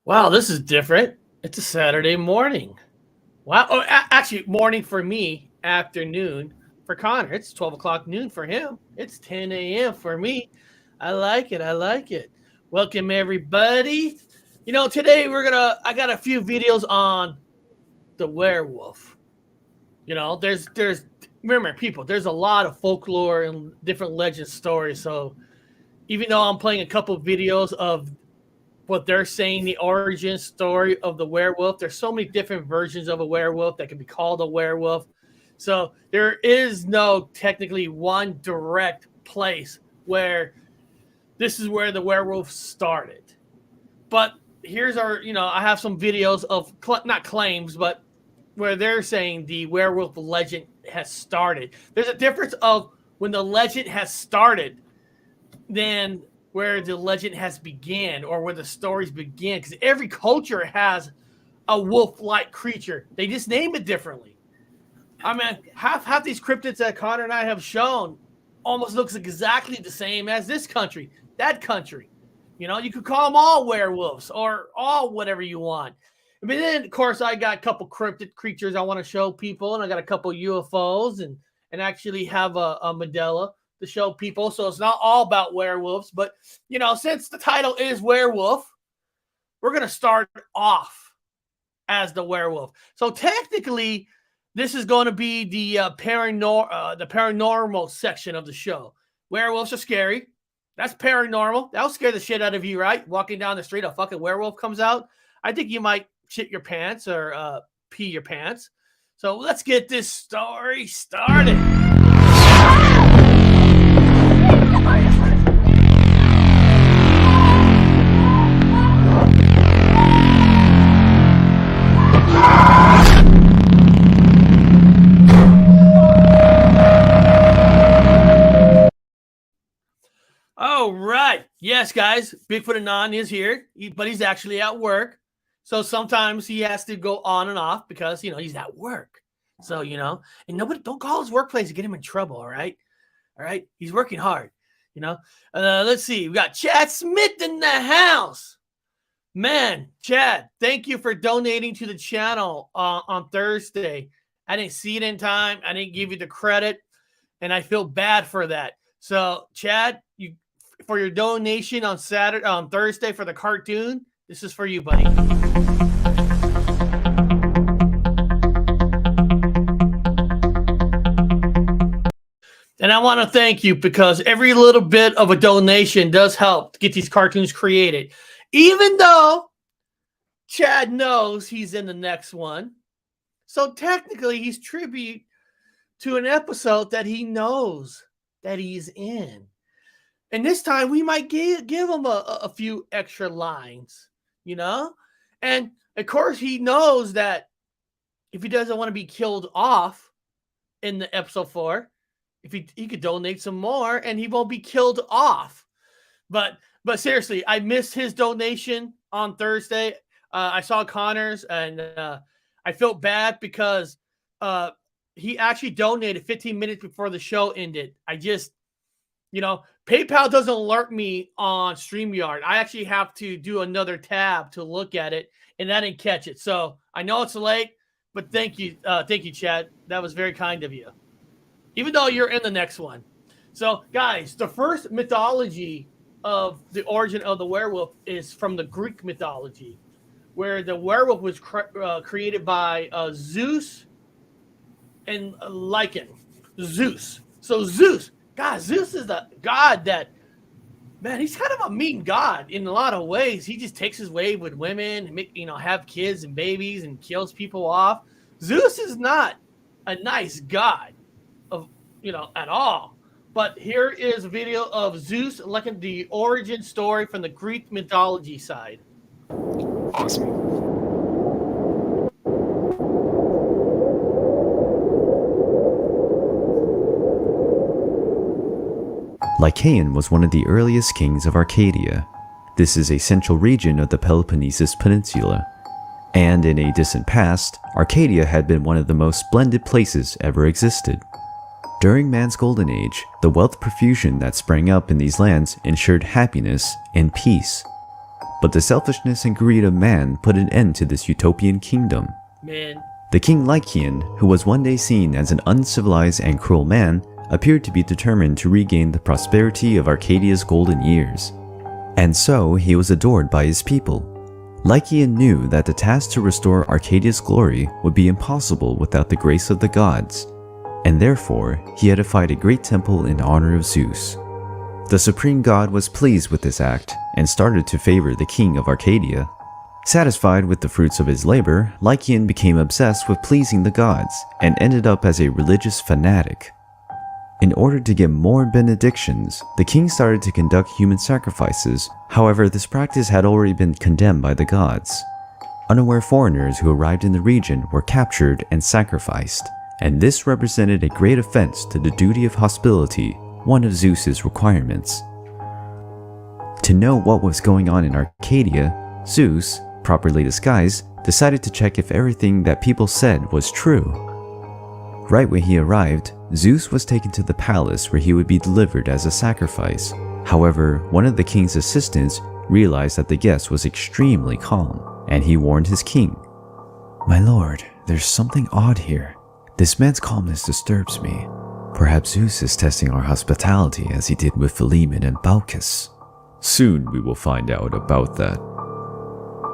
Wow, this is different. It's a Saturday morning. Wow. Oh, actually, morning for me, afternoon for Connor. It's 12 o'clock noon for him. It's 10 a.m. for me. I like it. I like it. Welcome, everybody. Today I got a few videos on the werewolf. Remember, people, there's a lot of folklore and different legend stories. So even though I'm playing a couple of videos of what they're saying, the origin story of the werewolf. There's so many different versions of a werewolf that can be called a werewolf. So there is no technically one direct place where this is where the werewolf started. But here's I have some videos of, not claims, but where they're saying the werewolf legend has started. There's a difference of when the legend has started than where the legend has began or where the stories begin, because every culture has a wolf-like creature. They just name it differently. I mean, half these cryptids that Connor and I have shown almost looks exactly the same as this country, that country. You could call them all werewolves or all whatever you want. But then, of course, I got a couple cryptid creatures I want to show people, and I got a couple UFOs and actually have a Mandela to show people. So it's not all about werewolves, but since the title is werewolf, we're going to start off as the werewolf. So technically this is going to be the paranormal section of the show. Werewolves are scary. That's paranormal. That'll scare the shit out of you, right? Walking down the street, a fucking werewolf comes out. I think you might shit your pants or pee your pants. So let's get this story started. All right. Yes, guys. Bigfoot Anon is here, but he's actually at work. So sometimes he has to go on and off because, he's at work. So, and nobody, don't call his workplace to get him in trouble. All right. All right. He's working hard, Let's see. We got Chad Smith in the house. Man, Chad, thank you for donating to the channel on Thursday. I didn't see it in time. I didn't give you the credit, and I feel bad for that. So, Chad, for your donation on Thursday for the cartoon, this is for you, buddy. And I want to thank you because every little bit of a donation does help to get these cartoons created. Even though Chad knows he's in the next one. So technically he's tribute to an episode that he knows that he's in. And this time we might give him a few extra lines, And of course he knows that if he doesn't want to be killed off in the episode 4, if he could donate some more and he won't be killed off. But seriously, I missed his donation on Thursday. I saw Connor's and I felt bad because he actually donated 15 minutes before the show ended. I just, PayPal doesn't alert me on StreamYard. I actually have to do another tab to look at it, and I didn't catch it. So I know it's late, but thank you, Chad. That was very kind of you. Even though you're in the next one. So, guys, the first mythology of the origin of the werewolf is from the Greek mythology, where the werewolf was created by Zeus and Lycaon. Zeus. So Zeus is the god that, man, he's kind of a mean god in a lot of ways. He just takes his way with women, have kids and babies and kills people off. Zeus is not a nice god at all. But here is a video of Zeus, like the origin story from the Greek mythology side. Awesome. Lycaon was one of the earliest kings of Arcadia. This is a central region of the Peloponnese Peninsula. And in a distant past, Arcadia had been one of the most splendid places ever existed. During man's golden age, the wealth profusion that sprang up in these lands ensured happiness and peace. But the selfishness and greed of man put an end to this utopian kingdom. Man. The king Lycaon, who was one day seen as an uncivilized and cruel man, appeared to be determined to regain the prosperity of Arcadia's golden years. And so he was adored by his people. Lycaon knew that the task to restore Arcadia's glory would be impossible without the grace of the gods, and therefore he edified a great temple in honor of Zeus. The supreme god was pleased with this act and started to favor the king of Arcadia. Satisfied with the fruits of his labor, Lycaon became obsessed with pleasing the gods and ended up as a religious fanatic. In order to get more benedictions, the king started to conduct human sacrifices. However, this practice had already been condemned by the gods. Unaware foreigners who arrived in the region were captured and sacrificed, and this represented a great offense to the duty of hospitality, one of Zeus's requirements. To know what was going on in Arcadia, Zeus, properly disguised, decided to check if everything that people said was true. Right when he arrived, Zeus was taken to the palace where he would be delivered as a sacrifice. However, one of the king's assistants realized that the guest was extremely calm, and he warned his king. "My lord, there's something odd here. This man's calmness disturbs me. Perhaps Zeus is testing our hospitality as he did with Philemon and Baucis." "Soon we will find out about that."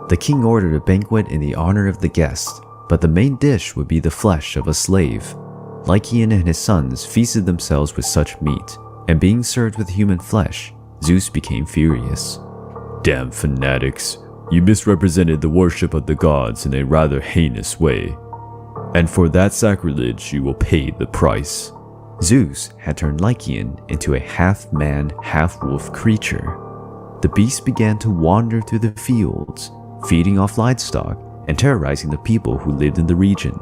The king ordered a banquet in the honor of the guest, but the main dish would be the flesh of a slave. Lycaon and his sons feasted themselves with such meat, and being served with human flesh, Zeus became furious. "Damn fanatics, you misrepresented the worship of the gods in a rather heinous way. And for that sacrilege you will pay the price." Zeus had turned Lycaon into a half-man, half-wolf creature. The beast began to wander through the fields, feeding off livestock and terrorizing the people who lived in the region.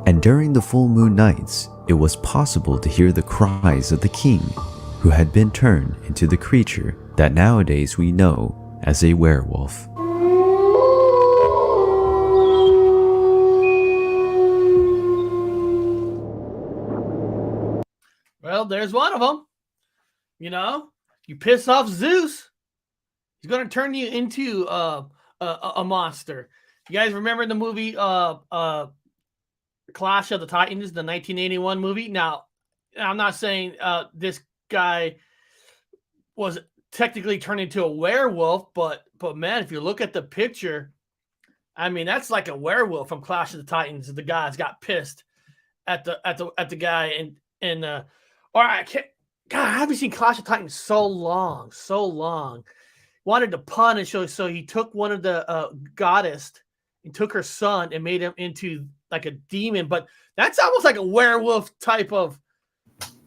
And during the full moon nights, it was possible to hear the cries of the king, who had been turned into the creature that nowadays we know as a werewolf. Well, there's one of them. You know, you piss off Zeus, he's going to turn you into a monster. You guys remember the movie Clash of the Titans, the 1981 movie? Now, I'm not saying this guy was technically turned into a werewolf, but man, if you look at the picture, I mean, that's like a werewolf from Clash of the Titans. The guys got pissed at the guy and or I can't. God, I haven't seen Clash of Titans so long. Wanted to pun, and so he took one of the goddess and took her son and made him into like a demon. But that's almost like a werewolf type of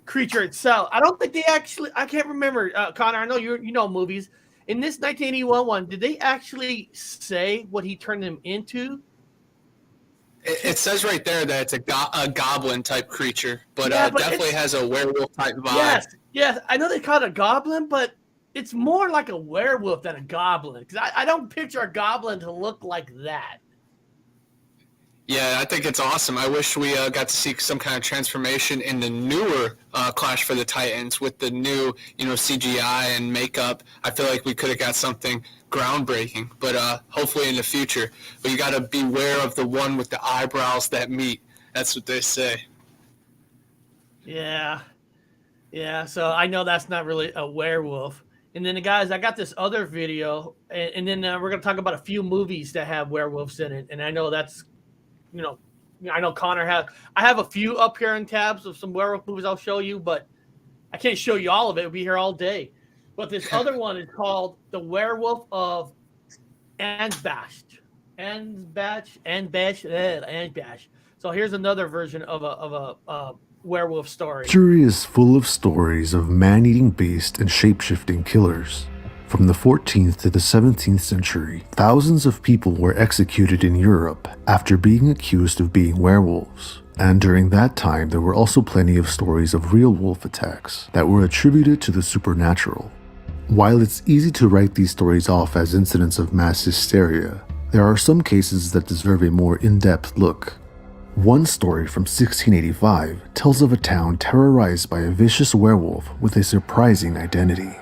creature itself. I don't think they actually. I can't remember, Connor. I know you know movies. In this 1981 one, did they actually say what he turned him into? It says right there that it's a goblin type creature, but definitely has a werewolf type vibe. Yes. I know they call it a goblin, but it's more like a werewolf than a goblin. Because I don't picture a goblin to look like that. Yeah, I think it's awesome. I wish we got to see some kind of transformation in the newer Clash for the Titans with the new, CGI and makeup. I feel like we could have got something groundbreaking, but hopefully in the future. But you got to beware of the one with the eyebrows that meet. That's what they say. Yeah. So I know that's not really a werewolf. And then, guys, I got this other video, and then we're going to talk about a few movies that have werewolves in it. And I know that's, I know Connor has. I have a few up here in tabs of some werewolf movies I'll show you, but I can't show you all of it. We'll be here all day. But this other one is called The Werewolf of Ansbach. Ansbach. So here's another version of a werewolf story. History is full of stories of man-eating beasts and shape-shifting killers. From the 14th to the 17th century, thousands of people were executed in Europe after being accused of being werewolves. And during that time, there were also plenty of stories of real wolf attacks that were attributed to the supernatural. While it's easy to write these stories off as incidents of mass hysteria, there are some cases that deserve a more in-depth look. One story from 1685 tells of a town terrorized by a vicious werewolf with a surprising identity.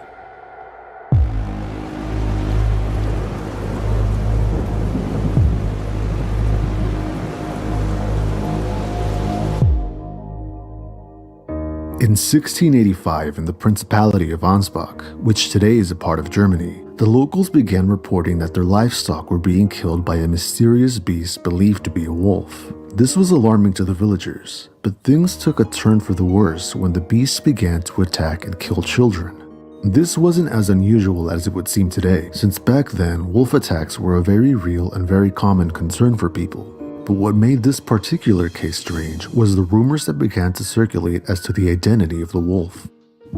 In 1685, in the Principality of Ansbach, which today is a part of Germany, the locals began reporting that their livestock were being killed by a mysterious beast believed to be a wolf. This was alarming to the villagers, but things took a turn for the worse when the beast began to attack and kill children. This wasn't as unusual as it would seem today, since back then, wolf attacks were a very real and very common concern for people. But what made this particular case strange was the rumors that began to circulate as to the identity of the wolf.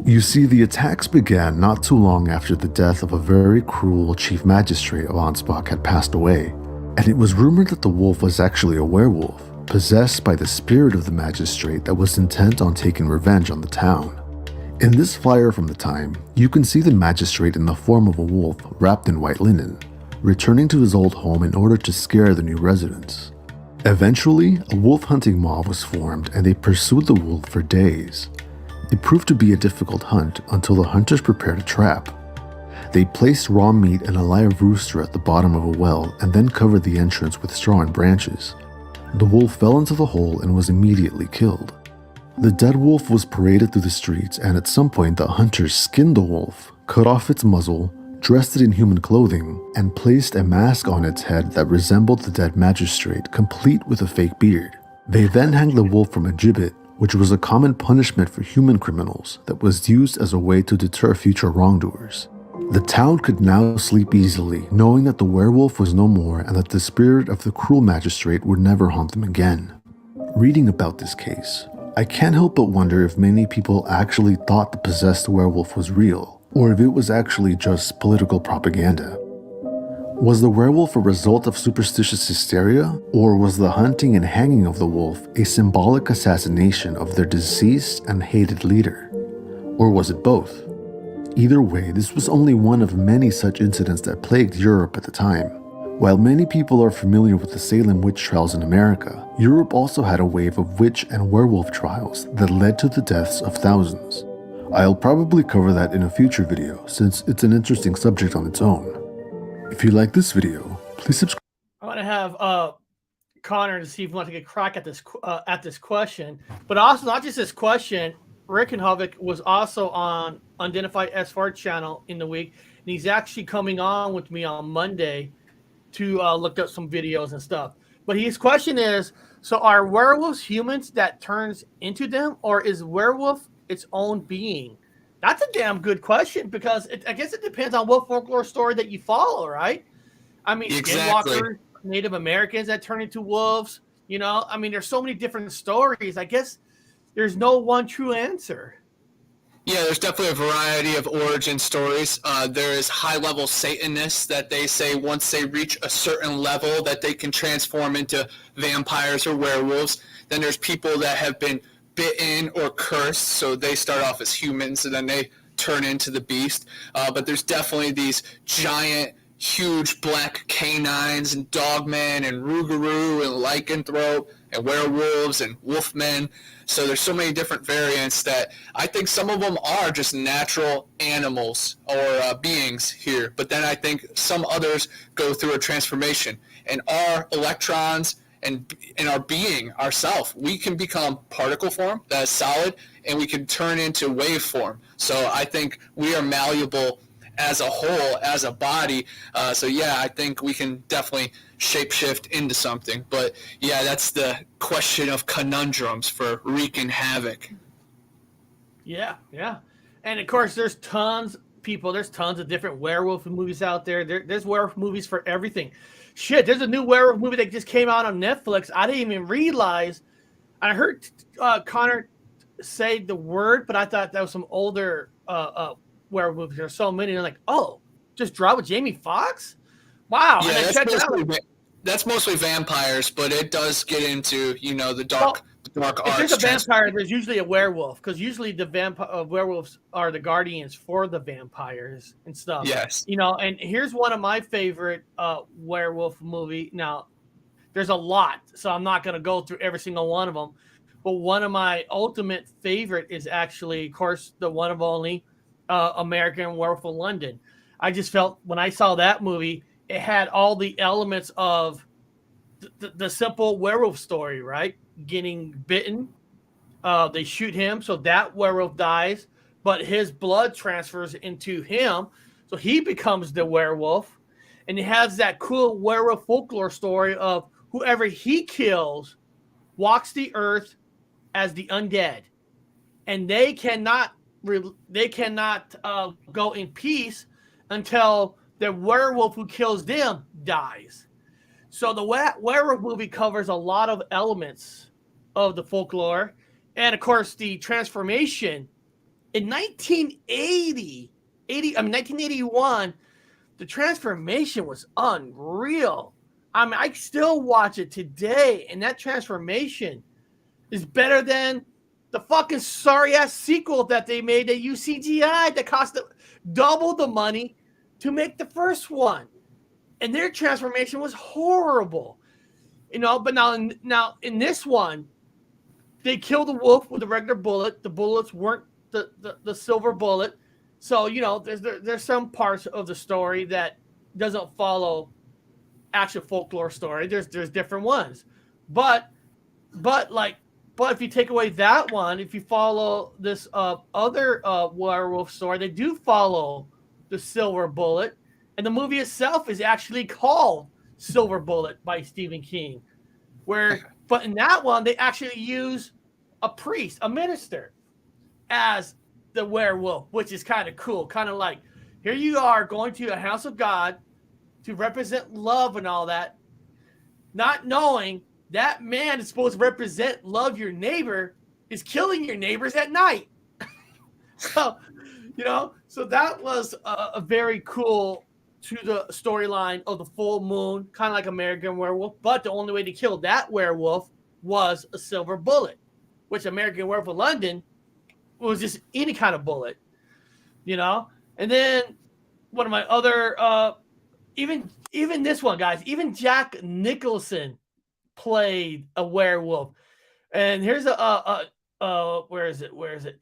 You see, the attacks began not too long after the death of a very cruel chief magistrate of Ansbach had passed away, and it was rumored that the wolf was actually a werewolf, possessed by the spirit of the magistrate that was intent on taking revenge on the town. In this flyer from the time, you can see the magistrate in the form of a wolf wrapped in white linen, returning to his old home in order to scare the new residents. Eventually, a wolf hunting mob was formed and they pursued the wolf for days. It proved to be a difficult hunt until the hunters prepared a trap. They placed raw meat and a live rooster at the bottom of a well and then covered the entrance with straw and branches. The wolf fell into the hole and was immediately killed. The dead wolf was paraded through the streets, and at some point the hunters skinned the wolf, cut off its muzzle, dressed it in human clothing, and placed a mask on its head that resembled the dead magistrate, complete with a fake beard. They then hanged the wolf from a gibbet, which was a common punishment for human criminals that was used as a way to deter future wrongdoers. The town could now sleep easily, knowing that the werewolf was no more and that the spirit of the cruel magistrate would never haunt them again. Reading about this case, I can't help but wonder if many people actually thought the possessed werewolf was real, or if it was actually just political propaganda. Was the werewolf a result of superstitious hysteria, or was the hunting and hanging of the wolf a symbolic assassination of their deceased and hated leader? Or was it both? Either way, this was only one of many such incidents that plagued Europe at the time. While many people are familiar with the Salem witch trials in America, Europe also had a wave of witch and werewolf trials that led to the deaths of thousands. I'll probably cover that in a future video, since it's an interesting subject on its own. If you like this video, please subscribe. I want to have Connor to see if you want to get a crack at this question, but also not just this question. Rick and Havik was also on Unidentified S4 channel in the week, and he's actually coming on with me on Monday to look up some videos and stuff. But his question is, so are werewolves humans that turns into them, or is werewolf its own being? That's a damn good question, because I guess it depends on what folklore story that you follow, right? I mean, Exactly. Skinwalkers, Native Americans that turn into wolves, you know? I mean, there's so many different stories. I guess there's no one true answer. Yeah, there's definitely a variety of origin stories. There is high-level Satanists that they say once they reach a certain level that they can transform into vampires or werewolves. Then there's people that have been bitten or cursed, so they start off as humans and then they turn into the beast. But there's definitely these giant, huge black canines and dogmen and rougarou and lycanthrope and werewolves and wolfmen. So there's so many different variants that I think some of them are just natural animals or beings here. But then I think some others go through a transformation. And our electrons and in our being, ourself, we can become particle form that is solid, and we can turn into wave form. So I think we are malleable as a whole, as a body. So yeah, I think we can definitely shapeshift into something. But yeah, that's the question of conundrums for wreaking havoc. Yeah. And of course, there's tons of different werewolf movies out there. There's werewolf movies for everything. Shit, there's a new werewolf movie that just came out on Netflix. I didn't even realize. I heard Connor say the word, but I thought that was some older werewolf movies. There's so many. And I'm like, oh, just drop with Jamie Foxx? Wow. Yeah, and I checked it out. That's mostly vampires, but it does get into, the dark If arts. there's a vampire, there's usually a werewolf, because usually the werewolves are the guardians for the vampires and stuff. Yes. And here's one of my favorite werewolf movie. Now, there's a lot, so I'm not going to go through every single one of them. But one of my ultimate favorite is actually, of course, the one of only American Werewolf of London. I just felt when I saw that movie, it had all the elements of the simple werewolf story, right? Getting bitten, They shoot him, so that werewolf dies, but his blood transfers into him, so he becomes the werewolf. And he has that cool werewolf folklore story of whoever he kills walks the earth as the undead, and they cannot go in peace until the werewolf who kills them dies. So the werewolf movie covers a lot of elements of the folklore, and of course the transformation in 1981. The transformation was unreal. I mean, I still watch it today, and that transformation is better than the fucking sorry-ass sequel that they made at UCGI that cost double the money to make the first one. And their transformation was horrible. But now in this one, they killed the wolf with a regular bullet. The bullets weren't the silver bullet. So, there's some parts of the story that doesn't follow actual folklore story. There's different ones. But if you take away that one, if you follow this other werewolf story, they do follow the silver bullet. And the movie itself is actually called Silver Bullet by Stephen King. But in that one, they actually use a priest, a minister, as the werewolf, which is kind of cool. Kind of like, here you are going to a house of God to represent love and all that, not knowing that man is supposed to represent love your neighbor is killing your neighbors at night. So that was a very cool to the storyline of the full moon, kind of like American Werewolf. But the only way to kill that werewolf was a silver bullet, which American Werewolf of London was just any kind of bullet, And then one of my other, even this one, guys, even Jack Nicholson played a werewolf. And here's where is it?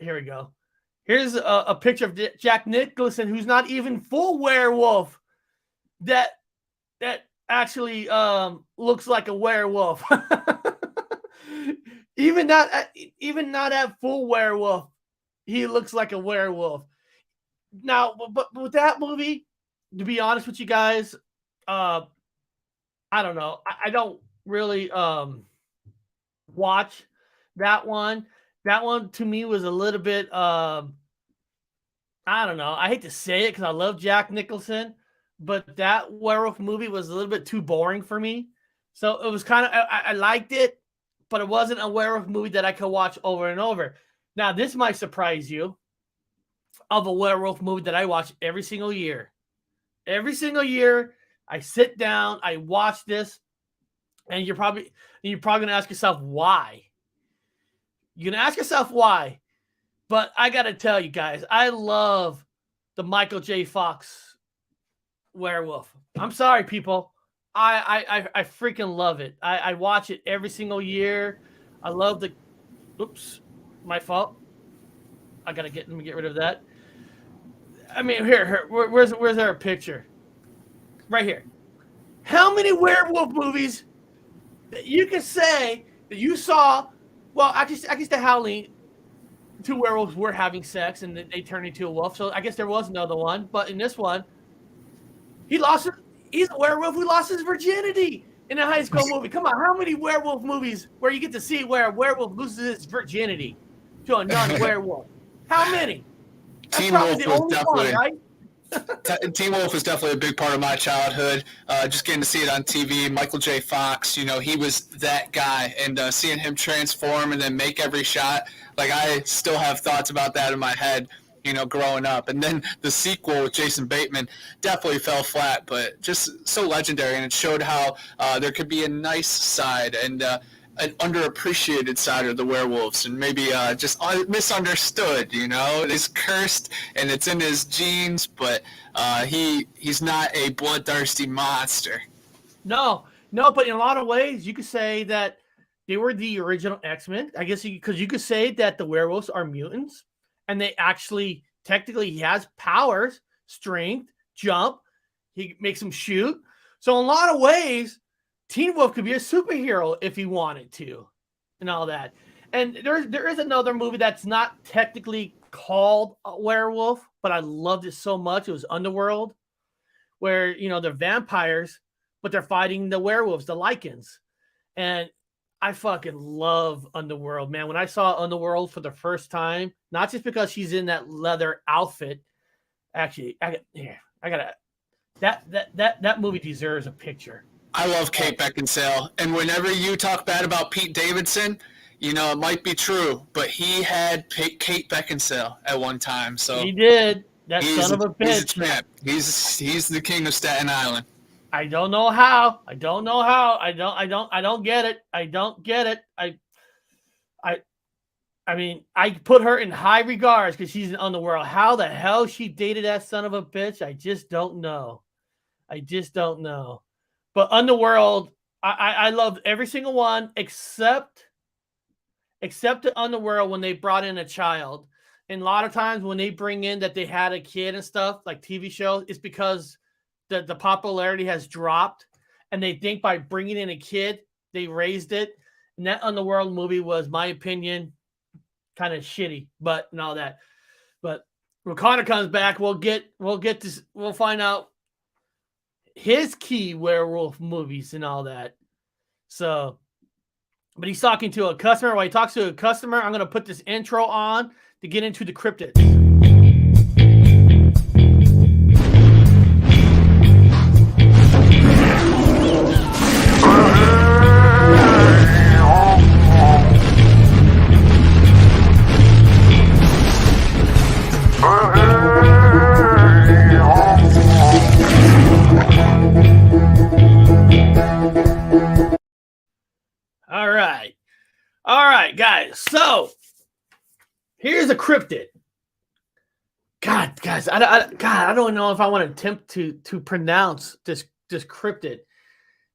Here we go. Here's a picture of Jack Nicholson, who's not even full werewolf, that actually looks like a werewolf. Even not at full werewolf, he looks like a werewolf. Now, but with that movie, to be honest with you guys, I don't know. I don't really watch that one. That one to me was a little bit I don't know. I hate to say it because I love Jack Nicholson, but that werewolf movie was a little bit too boring for me. So it was kind of I liked it, but it wasn't a werewolf movie that I could watch over and over. Now, this might surprise you, of a werewolf movie that I watch every single year. Every single year, I sit down, I watch this, and you're probably going to ask yourself why. You're going to ask yourself why. But I got to tell you guys, I love the Michael J. Fox werewolf. I'm sorry, people. I freaking love it. I watch it every single year. I love the... Oops, my fault. Let me get rid of that. I mean, here where's our picture? Right here. How many werewolf movies that you can say that you saw? Well, I guess the Halloween, two werewolves were having sex and they turned into a wolf. So I guess there was another one. But in this one, he's a werewolf who lost his virginity in a high school movie. Come on, how many werewolf movies where you get to see where a werewolf loses his virginity to a non-werewolf? How many? That's Teen probably Wolf the was only definitely one, right? Teen Wolf was definitely a big part of my childhood. Just getting to see it on TV. Michael J. Fox, he was that guy, and seeing him transform and then make every shot, like I still have thoughts about that in my head, growing up. And then the sequel with Jason Bateman definitely fell flat, but just so legendary, and it showed how there could be a nice side and an underappreciated side of the werewolves, and maybe just misunderstood. It's cursed and it's in his genes, but he's not a bloodthirsty monster. No, but in a lot of ways, you could say that they were the original X-Men. I guess because you could say that the werewolves are mutants, and they actually technically he has powers, strength, jump. He makes them shoot. So in a lot of ways, Teen Wolf could be a superhero if he wanted to, and all that. And there is another movie that's not technically called a werewolf, but I loved it so much. It was Underworld, where they're vampires, but they're fighting the werewolves, the Lycans. And I fucking love Underworld, man. When I saw Underworld for the first time, not just because she's in that leather outfit, actually, that movie deserves a picture. I love Kate Beckinsale, and whenever you talk bad about Pete Davidson, it might be true, but he had Kate Beckinsale at one time. So he did. That son of a bitch. He's a champ. He's the king of Staten Island. I don't know how. I don't get it. I don't get it. I mean, I put her in high regards because she's in Underworld. How the hell she dated that son of a bitch? I just don't know. But Underworld, I loved every single one except the Underworld when they brought in a child. And a lot of times when they bring in that they had a kid and stuff, like TV shows, it's because the popularity has dropped. And they think by bringing in a kid, they raised it. And that Underworld movie was, my opinion, kind of shitty, but and all that. But when Connor comes back, we'll get this. We'll find out his key werewolf movies and all that. So, but he's talking to a customer. While he talks to a customer, I'm going to put this intro on to get into the cryptids. All right, guys. So here's a cryptid. God, guys, I don't know if I want to attempt to pronounce this cryptid.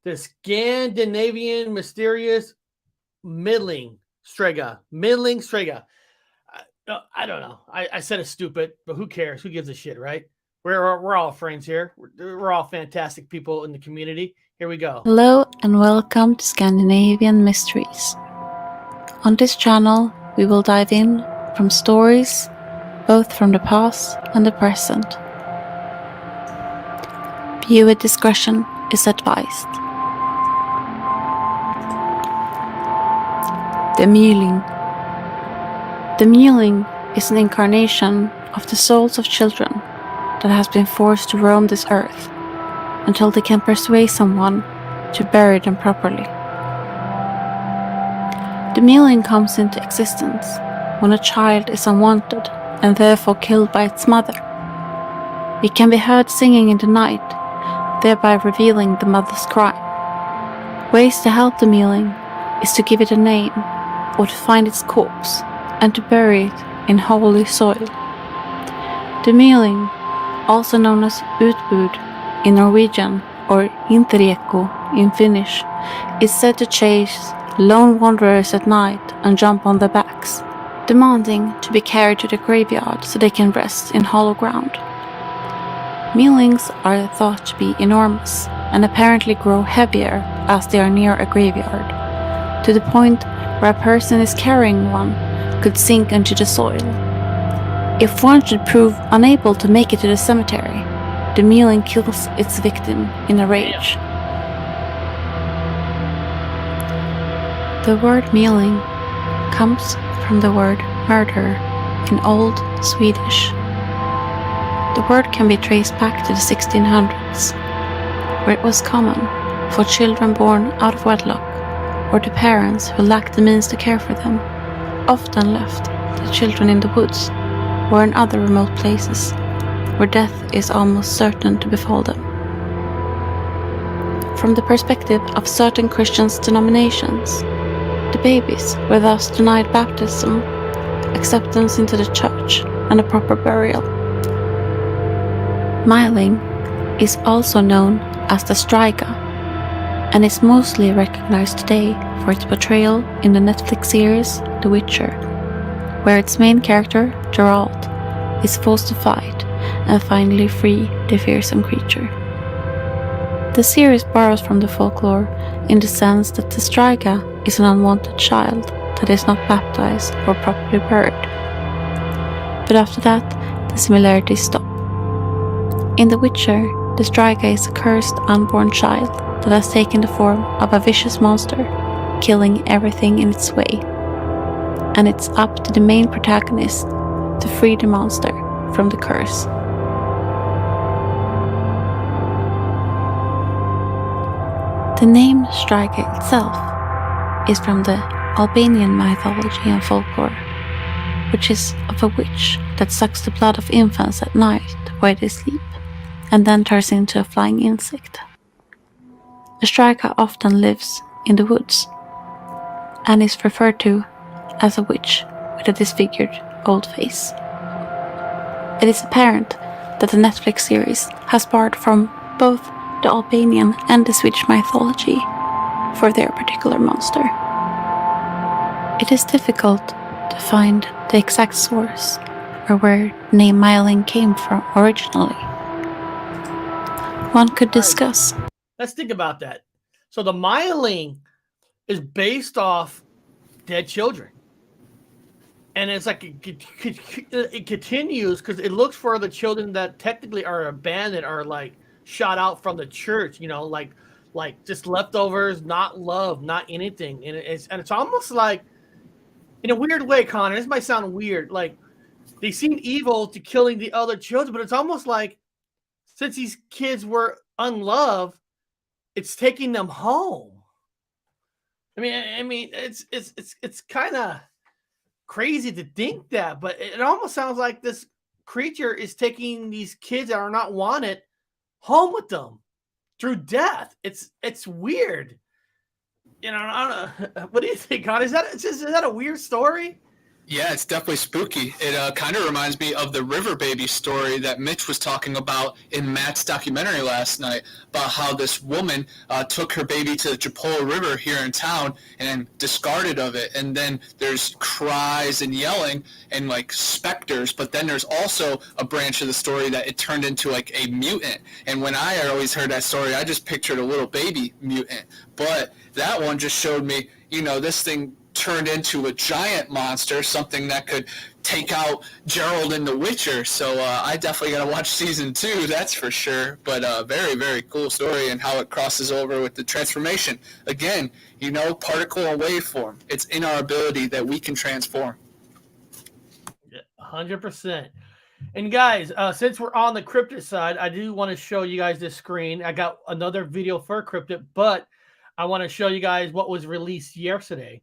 The Scandinavian mysterious Myling Striga. I don't know. I said it's stupid, but who cares? Who gives a shit, right? We're all friends here. We're all fantastic people in the community. Here we go. Hello and welcome to Scandinavian Mysteries. On this channel, we will dive in from stories, both from the past and the present. Viewer discretion is advised. The Myling. The Myling is an incarnation of the souls of children that has been forced to roam this earth until they can persuade someone to bury them properly. The Myling comes into existence when a child is unwanted and therefore killed by its mother. It can be heard singing in the night, thereby revealing the mother's crime. Ways to help the Myling is to give it a name or to find its corpse and to bury it in holy soil. The Myling, also known as utbud in Norwegian or intreko in Finnish, is said to chase lone wanderers at night and jump on their backs, demanding to be carried to the graveyard so they can rest in hollow ground. Mylings are thought to be enormous and apparently grow heavier as they are near a graveyard, to the point where a person is carrying one could sink into the soil. If one should prove unable to make it to the cemetery, the Myling kills its victim in a rage. The word Myling comes from the word murder in Old Swedish. The word can be traced back to the 1600s, where it was common for children born out of wedlock or the parents who lacked the means to care for them often left the children in the woods or in other remote places where death is almost certain to befall them. From the perspective of certain Christian denominations, the babies were thus denied baptism, acceptance into the church, and a proper burial. Myling is also known as the Striga, and is mostly recognized today for its portrayal in the Netflix series The Witcher, where its main character, Geralt, is forced to fight and finally free the fearsome creature. The series borrows from the folklore in the sense that the Striga is an unwanted child that is not baptized or properly buried. But after that, the similarities stop. In The Witcher, the Striga is a cursed unborn child that has taken the form of a vicious monster, killing everything in its way. And it's up to the main protagonist to free the monster from the curse. The name Striga itself is from the Albanian mythology and folklore, which is of a witch that sucks the blood of infants at night while they sleep, and then turns into a flying insect. The Striga often lives in the woods, and is referred to as a witch with a disfigured old face. It is apparent that the Netflix series has borrowed from both the Albanian and the Swedish mythology for their particular monster. It is difficult to find the exact source or where the name Myling came from originally. One could discuss. Let's think about that. So the Myling is based off dead children. And it's like it continues because it looks for the children that technically are abandoned or like shot out from the church, like just leftovers, not love, not anything. And it's almost like, in a weird way, Connor, this might sound weird, like they seem evil to killing the other children, but it's almost like since these kids were unloved, it's taking them home. I mean, it's kind of crazy to think that, but it almost sounds like this creature is taking these kids that are not wanted home with them through death. It's weird. I don't know. What do you think, Connor? Is that a weird story? Yeah, it's definitely spooky. It kind of reminds me of the river baby story that Mitch was talking about in Matt's documentary last night, about how this woman took her baby to the Chipola River here in town and discarded of it. And then there's cries and yelling and like specters, but then there's also a branch of the story that it turned into like a mutant. And when I had always heard that story, I just pictured a little baby mutant. But that one just showed me, this thing turned into a giant monster, something that could take out Gerald in The Witcher. So I definitely got to watch season 2, that's for sure. But very, very cool story and how it crosses over with the transformation. Again, particle and waveform. It's in our ability that we can transform. 100%. And guys, since we're on the cryptid side, I do want to show you guys this screen. I got another video for cryptid, but I want to show you guys what was released yesterday.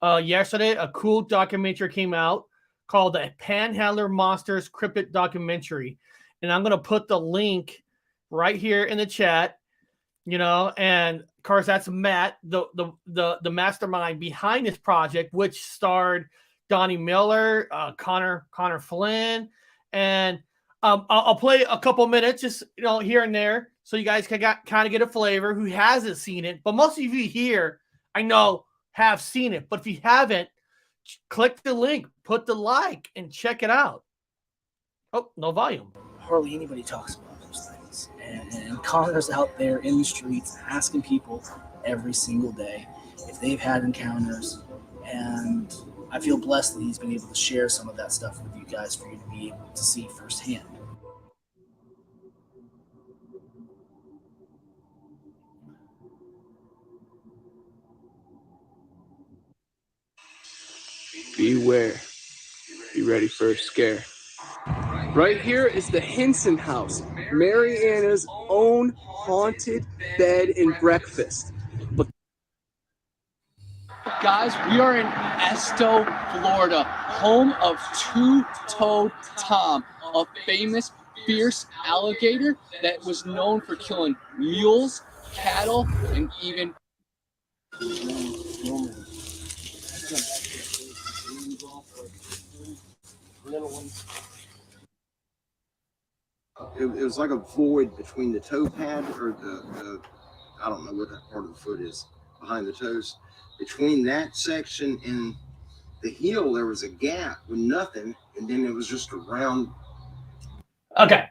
Yesterday, a cool documentary came out called the Panhandler Monsters Cryptid Documentary. And I'm going to put the link right here in the chat, and of course that's Matt, the mastermind behind this project, which starred Donnie Miller, Connor Flynn, and I'll play a couple minutes just here and there so you guys can kind of get a flavor who hasn't seen it. But most of you here, I know, have seen it, but if you haven't, click the link, put the like, and check it out. Oh, no volume. Hardly anybody talks about those things, and Connor's out there in the streets asking people every single day if they've had encounters, and I feel blessed that he's been able to share some of that stuff with you guys for you to be able to see firsthand. Beware. Be ready for a scare. Right here is the Henson House, Mariana's own haunted bed and breakfast. But guys, we are in Esto, Florida, home of Two-Toed Tom, a famous fierce alligator that was known for killing mules, cattle, and even It was like a void between the toe pad or the I don't know what that part of the foot is behind the toes. Between that section and the heel, there was a gap with nothing, and then it was just a round. Okay.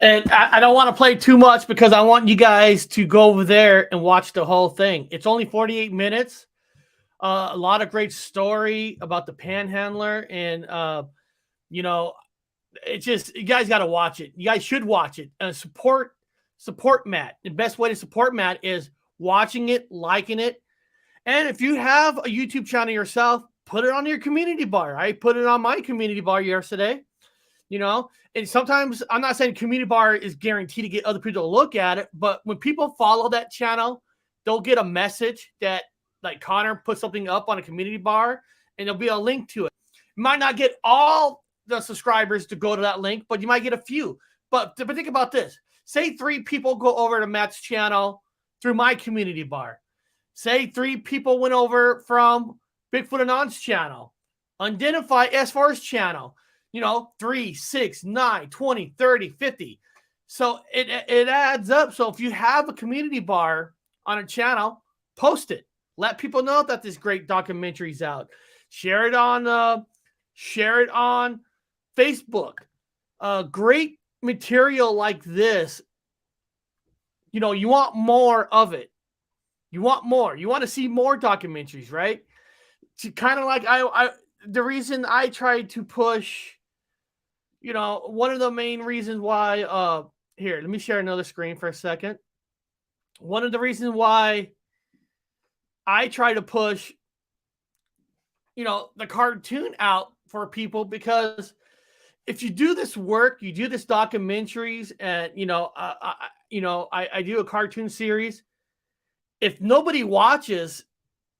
And I don't want to play too much because I want you guys to go over there and watch the whole thing. It's only 48 minutes. A lot of great story about the panhandler, and it's just, you guys got to watch it. You guys should watch it. Support Matt. The best way to support Matt is watching it, liking it, and if you have a YouTube channel yourself, put it on your community bar. I put it on my community bar yesterday. And sometimes, I'm not saying community bar is guaranteed to get other people to look at it, but when people follow that channel, they'll get a message that, like, Connor put something up on a community bar, and there'll be a link to it. You might not get all the subscribers to go to that link, but you might get a few. But think about this. Say 3 people go over to Matt's channel through my community bar. Say 3 people went over from Bigfoot Anon's channel. Identify S4's channel. 3, 6, 9, 20, 30, 50. So it adds up. So if you have a community bar on a channel, post it. Let people know that this great documentary's out. Share it on Facebook. Great material like this. You want more of it. You want more. You want to see more documentaries, right? To kind of like the reason I tried to push, one of the main reasons why, here, let me share another screen for a second. One of the reasons why I try to push, the cartoon out for people, because if you do this work, you do this documentaries, and, I do a cartoon series. If nobody watches,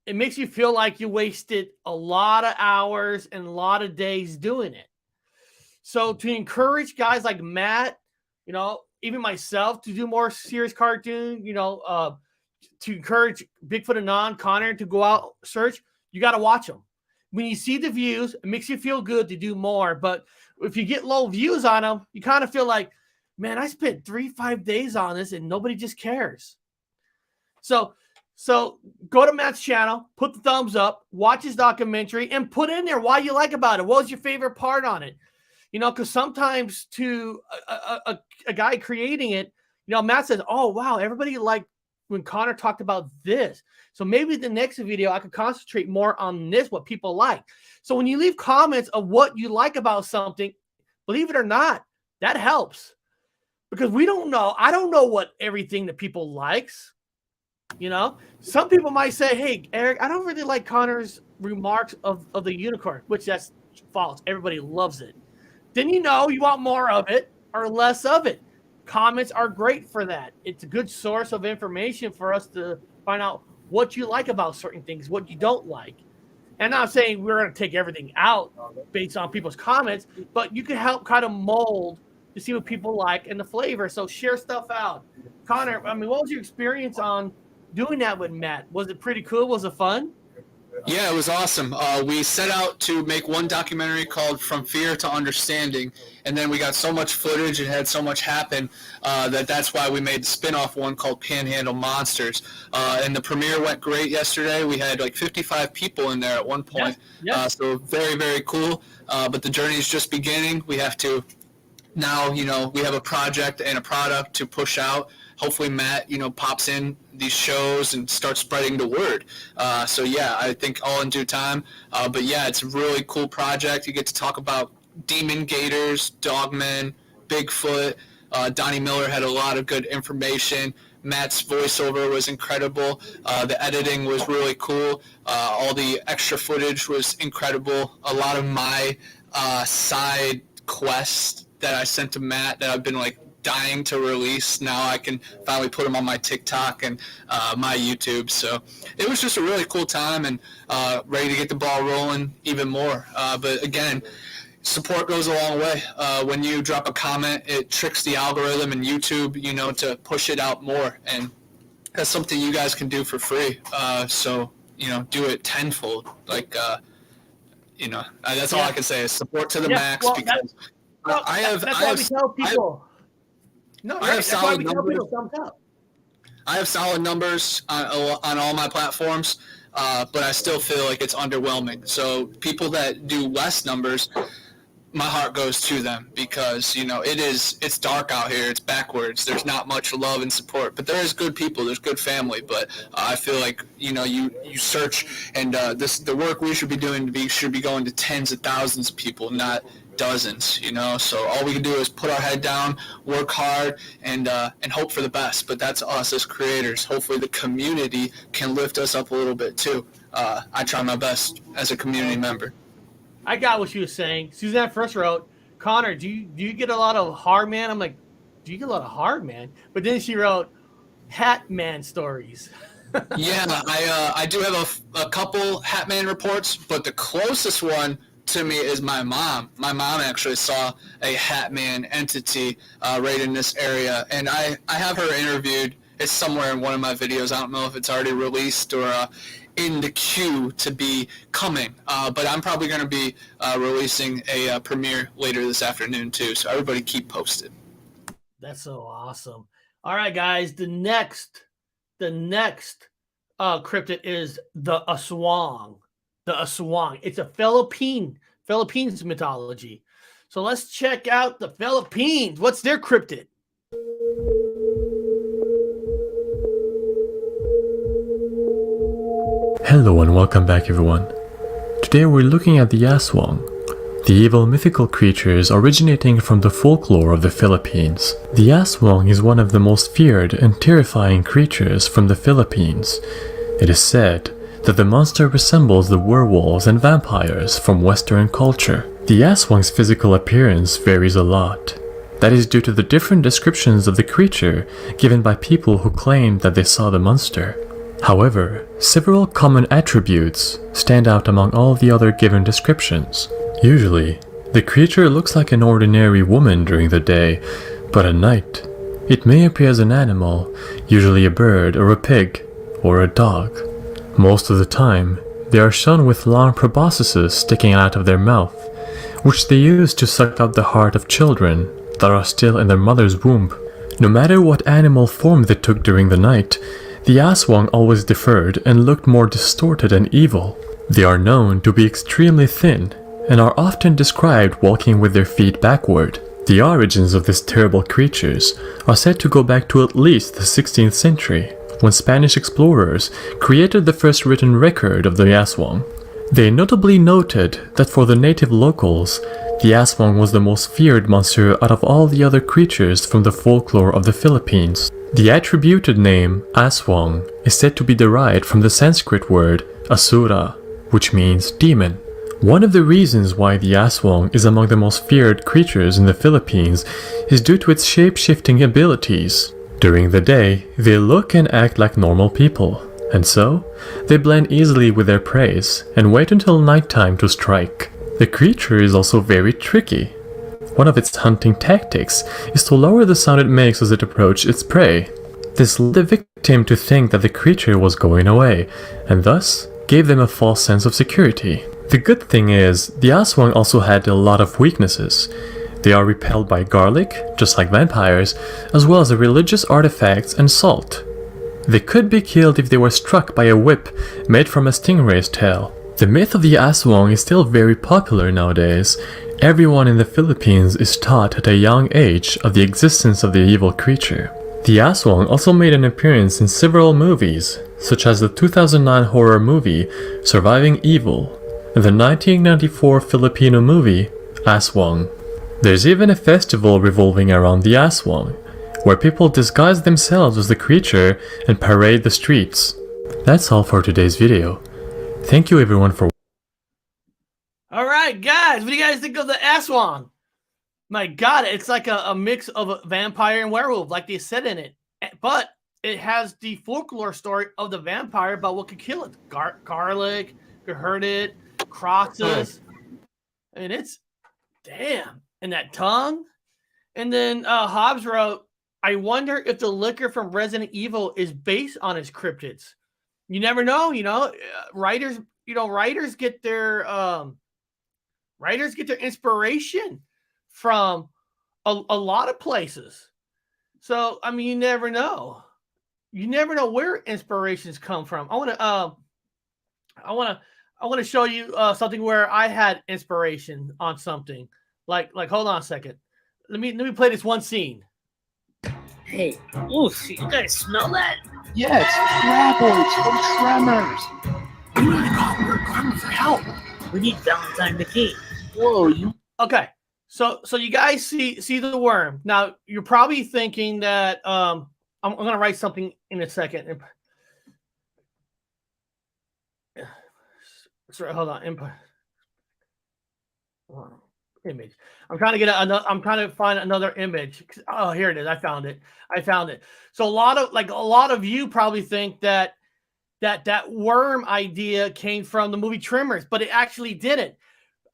it makes you feel like you wasted a lot of hours and a lot of days doing it. So to encourage guys like Matt, even myself, to do more serious cartoon, to encourage Bigfoot Anon, Connor, to go out search, you got to watch them. When you see the views, it makes you feel good to do more. But if you get low views on them, you kind of feel like, man, I spent 3-5 days on this and nobody just cares. So go to Matt's channel, put the thumbs up, watch his documentary, and put in there why you like about it. What was your favorite part on it? Because sometimes to a guy creating it, Matt says, oh, wow, everybody liked when Connor talked about this. So maybe the next video I could concentrate more on this, what people like. So when you leave comments of what you like about something, believe it or not, that helps. Because we don't know. I don't know what everything that people likes. Some people might say, hey, Eric, I don't really like Connor's remarks of the unicorn, which that's false. Everybody loves it. Then you want more of it or less of it. Comments are great for that. It's a good source of information for us to find out what you like about certain things, what you don't like. And I'm not saying we're going to take everything out based on people's comments, but you can help kind of mold to see what people like and the flavor. So share stuff out. Connor, what was your experience on doing that with Matt? Was it pretty cool? Was it fun? Yeah, it was awesome. We set out to make one documentary called From Fear to Understanding, and then we got so much footage and had so much happen that's why we made the spin-off one called Panhandle Monsters. And the premiere went great yesterday. We had like 55 people in there at one point. Yes. So very, very cool. But the journey is just beginning. We have to now, we have a project and a product to push out. Hopefully Matt, pops in these shows and starts spreading the word. So yeah, I think all in due time. But yeah, it's a really cool project. You get to talk about demon gators, dogmen, Bigfoot. Donnie Miller had a lot of good information. Matt's voiceover was incredible. The editing was really cool. All the extra footage was incredible. A lot of my side quests that I sent to Matt that I've been dying to release. Now I can finally put them on my TikTok and my YouTube. So it was just a really cool time, and ready to get the ball rolling even more. But again, support goes a long way. When you drop a comment, it tricks the algorithm and YouTube, to push it out more. And that's something you guys can do for free. So, do it tenfold. That's all I can say is support to the max, because I have solid numbers. I have solid numbers on all my platforms, but I still feel like it's underwhelming. So people that do less numbers, my heart goes to them because, you know, it's dark out here. It's backwards. There's not much love and support, but there is good people. There's good family. But I feel like, you know, you search, and the work we should be doing should be going to tens of thousands of people, not dozens, you know. So all we can do is put our head down, work hard, and hope for the best. But that's us as creators. Hopefully the community can lift us up a little bit too. I try my best as a community member. I got what she was saying. Suzanne first wrote, Connor, do you get a lot of hard man? I'm like, do you get a lot of hard man? But then she wrote, hat man stories. Yeah, I do have a couple hat man reports, but the closest one to me is my mom. My mom actually saw a hat man entity right in this area, and I have her interviewed. It's somewhere in one of my videos. I don't know if it's already released or in the queue to be coming, but I'm probably going to be releasing a premiere later this afternoon too, so everybody keep posted. That's so awesome. All right, guys, the next cryptid is the Aswang. The Aswang. It's a Philippines mythology. So let's check out the Philippines. What's their cryptid? Hello and welcome back everyone. Today we're looking at the Aswang, the evil mythical creatures originating from the folklore of the Philippines. The Aswang is one of the most feared and terrifying creatures from the Philippines. It is said that the monster resembles the werewolves and vampires from Western culture. The Aswang's physical appearance varies a lot. That is due to the different descriptions of the creature given by people who claim that they saw the monster. However, several common attributes stand out among all the other given descriptions. Usually, the creature looks like an ordinary woman during the day, but at night, it may appear as an animal, usually a bird or a pig, or a dog. Most of the time, they are shown with long proboscises sticking out of their mouth, which they use to suck out the heart of children that are still in their mother's womb. No matter what animal form they took during the night, the Aswang always differed and looked more distorted and evil. They are known to be extremely thin and are often described walking with their feet backward. The origins of these terrible creatures are said to go back to at least the 16th century, when Spanish explorers created the first written record of the Aswang. They notably noted that for the native locals, the Aswang was the most feared monster out of all the other creatures from the folklore of the Philippines. The attributed name Aswang is said to be derived from the Sanskrit word asura, which means demon. One of the reasons why the Aswang is among the most feared creatures in the Philippines is due to its shape-shifting abilities. During the day, they look and act like normal people, and so they blend easily with their prey and wait until nighttime to strike. The creature is also very tricky. One of its hunting tactics is to lower the sound it makes as it approaches its prey. This led the victim to think that the creature was going away, and thus gave them a false sense of security. The good thing is, the Aswang also had a lot of weaknesses. They are repelled by garlic, just like vampires, as well as the religious artifacts and salt. They could be killed if they were struck by a whip made from a stingray's tail. The myth of the Aswang is still very popular nowadays. Everyone in the Philippines is taught at a young age of the existence of the evil creature. The Aswang also made an appearance in several movies, such as the 2009 horror movie Surviving Evil and the 1994 Filipino movie Aswang. There's even a festival revolving around the Aswang, where people disguise themselves as the creature and parade the streets. That's all for today's video. Thank you everyone for All right, guys, what do you guys think of the Aswang? My God, it's like a mix of a vampire and werewolf, like they said in it. But it has the folklore story of the vampire about what could kill it. Garlic, could hurt it, crosses. I mean, it's damn. And that tongue. And then Hobbs wrote, I wonder if the liquor from Resident Evil is based on his cryptids. You never know, writers get their inspiration from a lot of places. So, I mean, you never know. You never know where inspirations come from. I want to show you something where I had inspiration on something. Like, hold on a second. Let me play this one scene. Hey, oof, you guys smell that? Yeah, it's graboids from Tremors. We need to call Werewolf for help. We need Valentine the King. Whoa, you. Okay, so you guys see the worm. Now you're probably thinking that I'm gonna write something in a second. Sorry, hold on. Image. I'm trying to get I'm trying to find another image. Oh, here it is. I found it. So a lot of you probably think that worm idea came from the movie Tremors, but it actually didn't.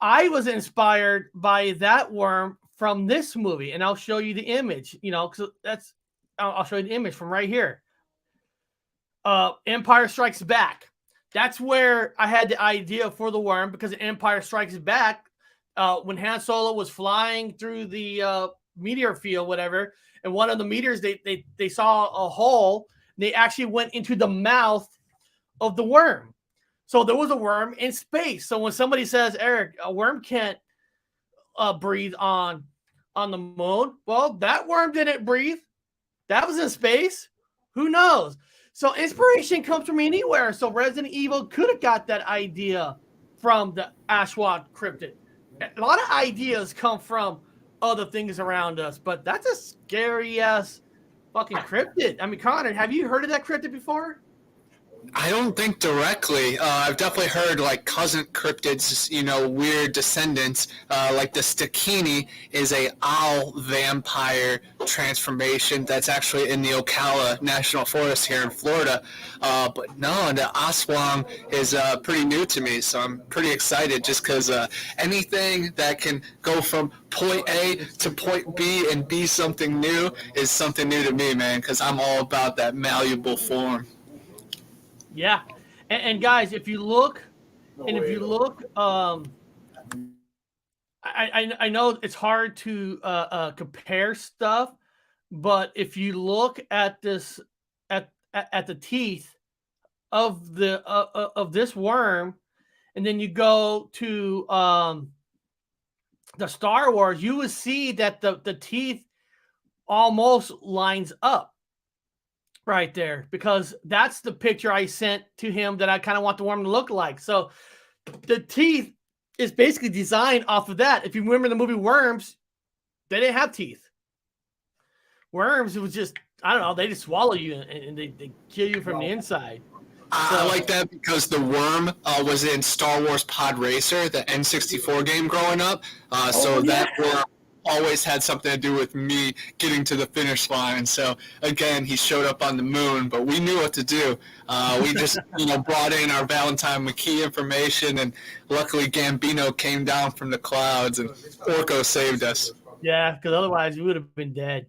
I was inspired by that worm from this movie, and I'll show you the image. Because I'll show you the image from right here. Empire Strikes Back. That's where I had the idea for the worm, because Empire Strikes Back, when Han Solo was flying through the meteor field, whatever, and one of the meteors, they saw a hole. They actually went into the mouth of the worm. So there was a worm in space. So when somebody says, Eric, a worm can't breathe on the moon, well, that worm didn't breathe. That was in space. Who knows? So inspiration comes from anywhere. So Resident Evil could have got that idea from the Aswang cryptid. A lot of ideas come from other things around us, but that's a scary ass fucking cryptid. I mean, Connor, have you heard of that cryptid before? I don't think directly. I've definitely heard like cousin cryptids, weird descendants. Like the Stakini is a owl vampire transformation that's actually in the Ocala National Forest here in Florida. But no, the Aswang is pretty new to me, so I'm pretty excited just because anything that can go from point A to point B and be something new is something new to me, man, because I'm all about that malleable form. Yeah, and guys, if you look, I know it's hard to compare stuff, but if you look at this at the teeth of this worm, and then you go to the Star Wars, you will see that the teeth almost lines up. Right there, because that's the picture I sent to him that I kind of want the worm to look like. So the teeth is basically designed off of that. If you remember the movie Worms, they didn't have teeth. Worms, it was just, I don't know, they just swallow you and they kill you from the inside. I like that because the worm was in Star Wars Pod Racer, the N64 game growing up. That worm always had something to do with me getting to the finish line. So again, he showed up on the moon, but we knew what to do. We just, brought in our Valentine McKee information, and luckily Gambino came down from the clouds, and Orko saved us. Yeah, because otherwise you would have been dead.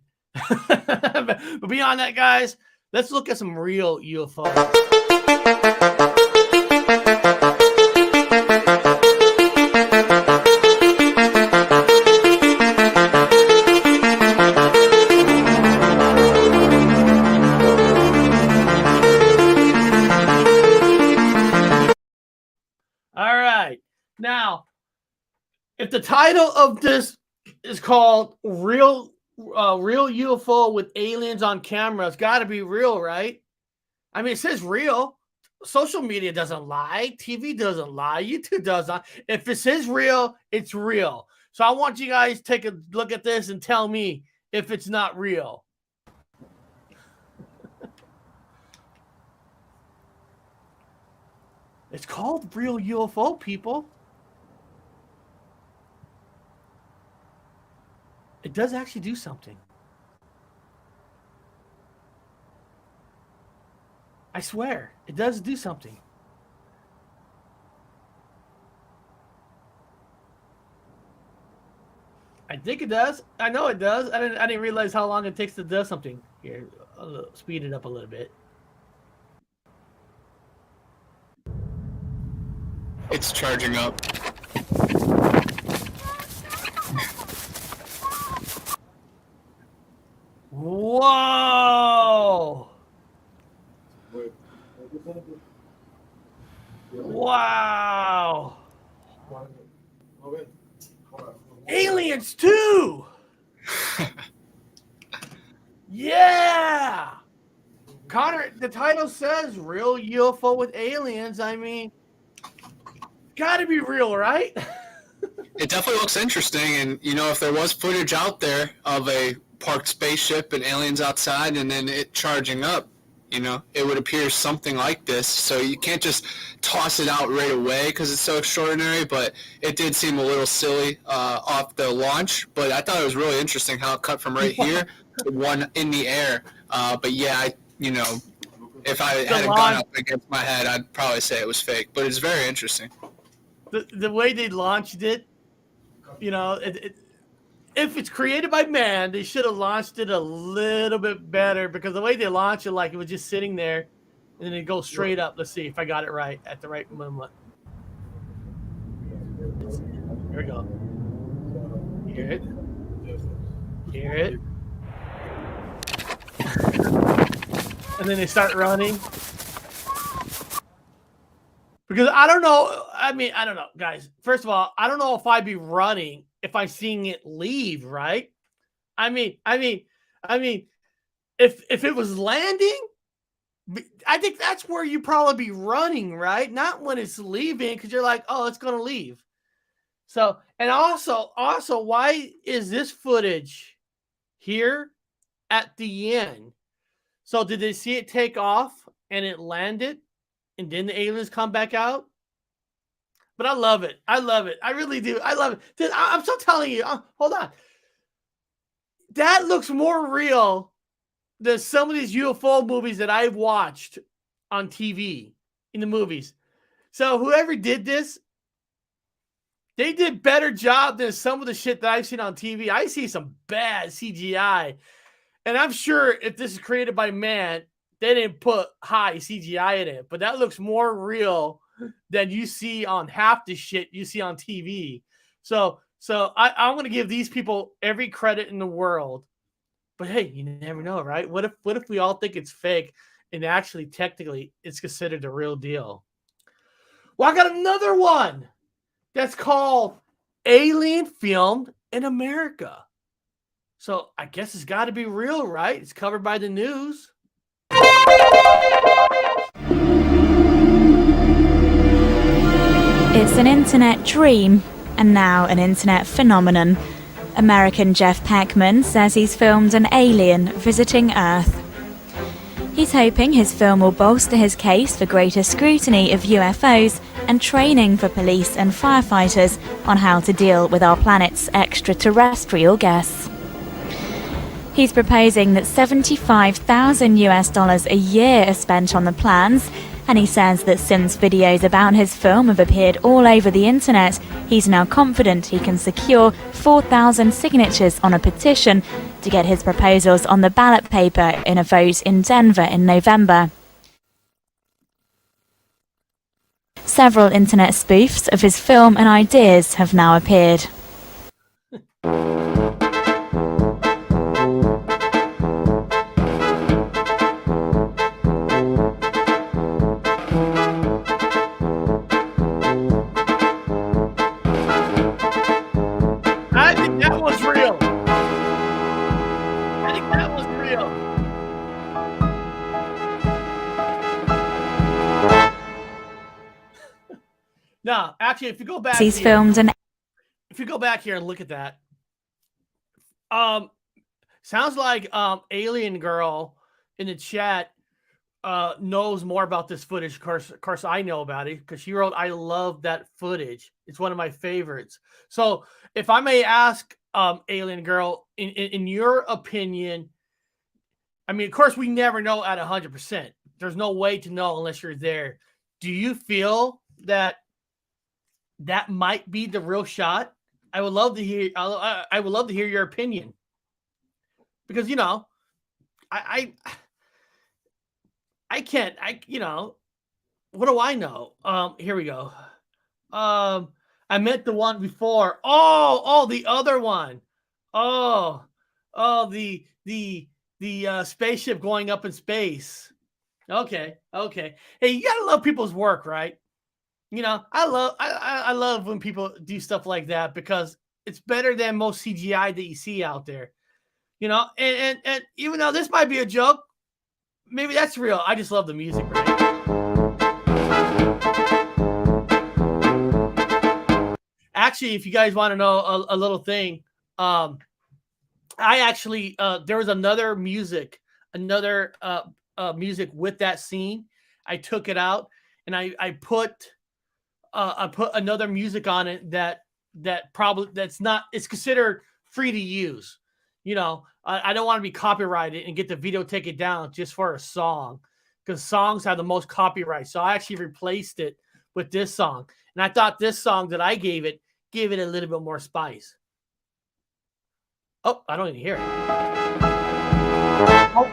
But beyond that, guys, let's look at some real UFOs. All right. Now, if the title of this is called Real UFO with Aliens on Camera, it's got to be real, right? I mean, it says real. Social media doesn't lie. TV doesn't lie. YouTube does not. If it says real, it's real. So I want you guys to take a look at this and tell me if it's not real. It's called Real UFO, people. It does actually do something. I swear, it does do something. I think it does. I know it does. I didn't realize how long it takes to do something. Here, I'll speed it up a little bit. It's charging up. Whoa! Wow! Aliens! aliens too. Yeah. Connor, the title says real UFO with aliens. I mean, gotta be real, right? It definitely looks interesting, and if there was footage out there of a parked spaceship and aliens outside, and then it charging up, it would appear something like this. So you can't just toss it out right away because it's so extraordinary. But it did seem a little silly off the launch. But I thought it was really interesting how it cut from right here to one in the air. But yeah, if I had a gun up against my head, I'd probably say it was fake. But it's very interesting. The way they launched it, if it's created by man, they should have launched it a little bit better, because the way they launched it, like it was just sitting there and then it goes straight up. Let's see if I got it right at the right moment. Here we go. Hear it. Hear it. And then they start running. Because I don't know. I don't know, guys. First of all, I don't know if I'd be running if I'm seeing it leave, right? I mean, if it was landing, I think that's where you probably be running, right? Not when it's leaving, because you're like, oh, it's gonna leave. So, and also, why is this footage here at the end? So, did they see it take off and it landed? And then the aliens come back out. But I love it. I love it. I really do. I love it. I'm still telling you. Hold on. That looks more real than some of these UFO movies that I've watched on TV, in the movies. So whoever did this, they did better job than some of the shit that I've seen on TV. I see some bad CGI. And I'm sure if this is created by man, they didn't put high CGI in it, but that looks more real than you see on half the shit you see on TV. So I'm going to give these people every credit in the world. But hey, you never know, right? What if we all think it's fake and actually technically it's considered the real deal? Well, I got another one that's called Alien Filmed in America. So I guess it's got to be real, right? It's covered by the news. It's an internet dream, and now an internet phenomenon. American Jeff Peckman says he's filmed an alien visiting Earth. He's hoping his film will bolster his case for greater scrutiny of UFOs and training for police and firefighters on how to deal with our planet's extraterrestrial guests. He's proposing that $75,000 a year are spent on the plans, and he says that since videos about his film have appeared all over the internet, he's now confident he can secure 4,000 signatures on a petition to get his proposals on the ballot paper in a vote in Denver in November. Several internet spoofs of his film and ideas have now appeared. No, actually, if you go back, He's filmed an. If you go back here and look at that, sounds like Alien Girl in the chat knows more about this footage. Of course, I know about it because she wrote, "I love that footage. It's one of my favorites." So, if I may ask, Alien Girl, in your opinion, I mean, of course, we never know at 100%. There's no way to know unless you're there. Do you feel that might be the real shot? I would love to hear. I would love to hear your opinion, because I can't. What do I know? Here we go. I meant the one before. Oh, the other one. The spaceship going up in space. Okay. Hey, you gotta love people's work, right? I love when people do stuff like that, because it's better than most CGI that you see out there. You know, and even though this might be a joke, maybe that's real. I just love the music, right? Actually, if you guys want to know a little thing, I actually there was another music with that scene. I took it out and I put another music on it that's considered free to use. You know, I don't want to be copyrighted and get the video taken down just for a song, because songs have the most copyright. So I actually replaced it with this song, and I thought this song that I gave it a little bit more spice. Oh, I don't even hear it. Oh,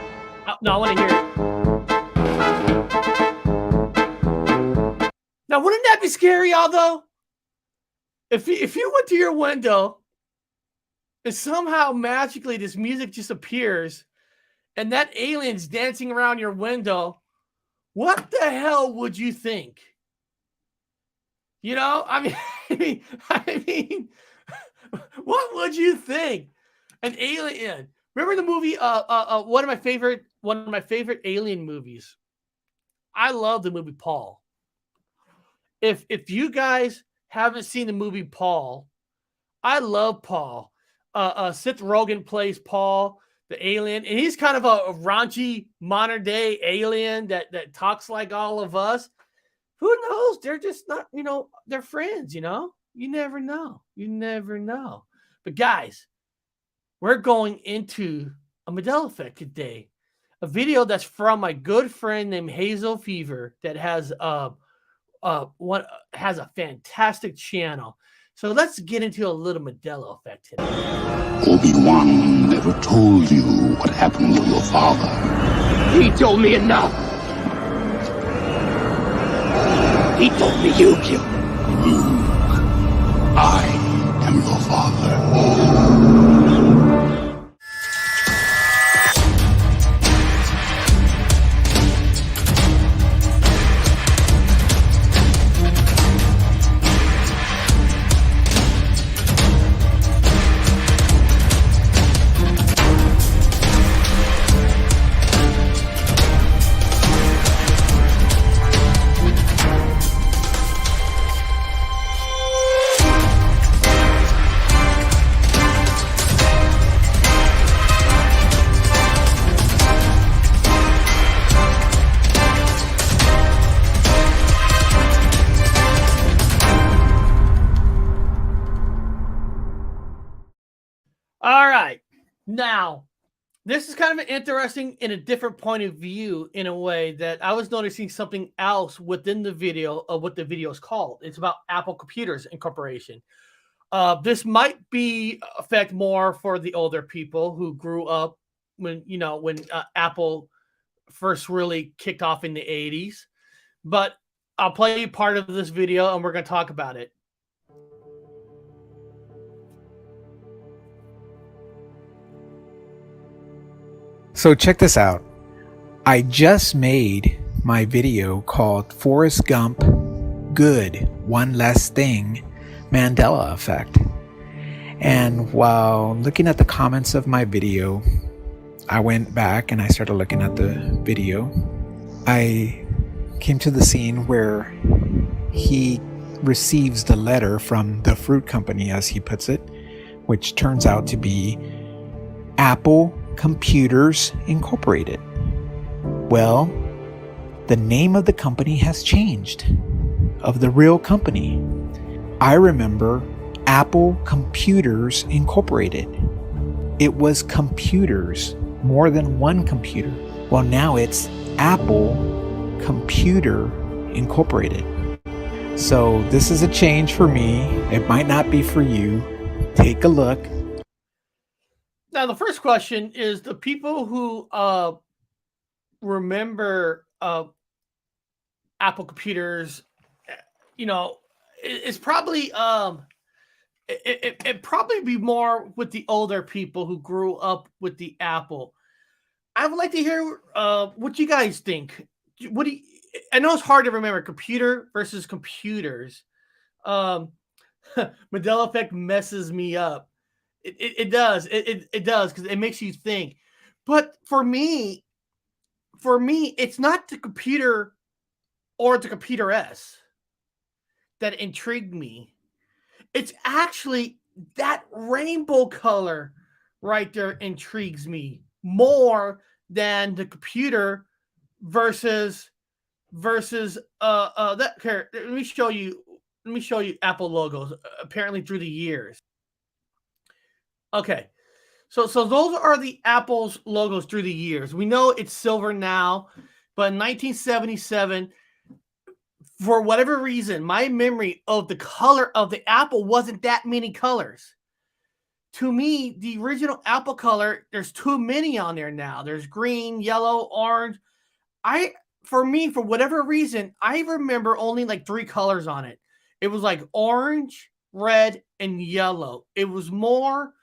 no, I want to hear it. Now, wouldn't that be scary, although? If you went to your window and somehow magically this music just appears and that alien's dancing around your window, what the hell would you think? You know, I mean, what would you think? An alien. Remember the movie? One of my favorite alien movies. I love the movie Paul. If you guys haven't seen the movie Paul, I love Paul. Seth Rogen plays Paul, the alien, and he's kind of a raunchy modern day alien that talks like all of us. Who knows? They're just not, you know, they're friends, you know? You never know. You never know. But guys, we're going into a Mandela effect today. A video that's from my good friend named Hazel Fever that has a fantastic channel. So let's get into a little Mandela effect today. Obi-Wan never told you what happened to your father. He told me enough. He told me you killed him. I am your father. All right. Now, this is kind of interesting in a different point of view, in a way that I was noticing something else within the video of what the video is called. It's about Apple Computers Incorporation. This might be affect more for the older people who grew up when Apple first really kicked off in the 80s. But I'll play you part of this video and we're going to talk about it. So check this out. I just made my video called Forrest Gump Good, One Less Thing, Mandela Effect. And while looking at the comments of my video, I went back and I started looking at the video. I came to the scene where he receives the letter from the fruit company, as he puts it, which turns out to be Apple Computers Incorporated. Well, the name of the company has changed, of the real company. I remember Apple Computers Incorporated. It was computers, more than one computer. Well, now it's Apple Computer Incorporated. So this is a change for me. It might not be for you. Take a look. Now, the first question is the people who remember Apple computers, you know, it's probably it probably be more with the older people who grew up with the Apple. I would like to hear what you guys think. I know it's hard to remember computer versus computers. Mandela effect messes me up. It does. It does because it makes you think. But for me, it's not the computer or the computer S that intrigued me. It's actually that rainbow color right there intrigues me more than the computer versus that here, let me show you Apple logos apparently through the years. Okay. So those are the Apple's logos through the years. We know it's silver now, but in 1977, for whatever reason, my memory of the color of the Apple wasn't that many colors. To me, the original Apple color, there's too many on there now. There's green, yellow, orange. For whatever reason, I remember only like 3 colors on it. It was like orange, red, and yellow. It was more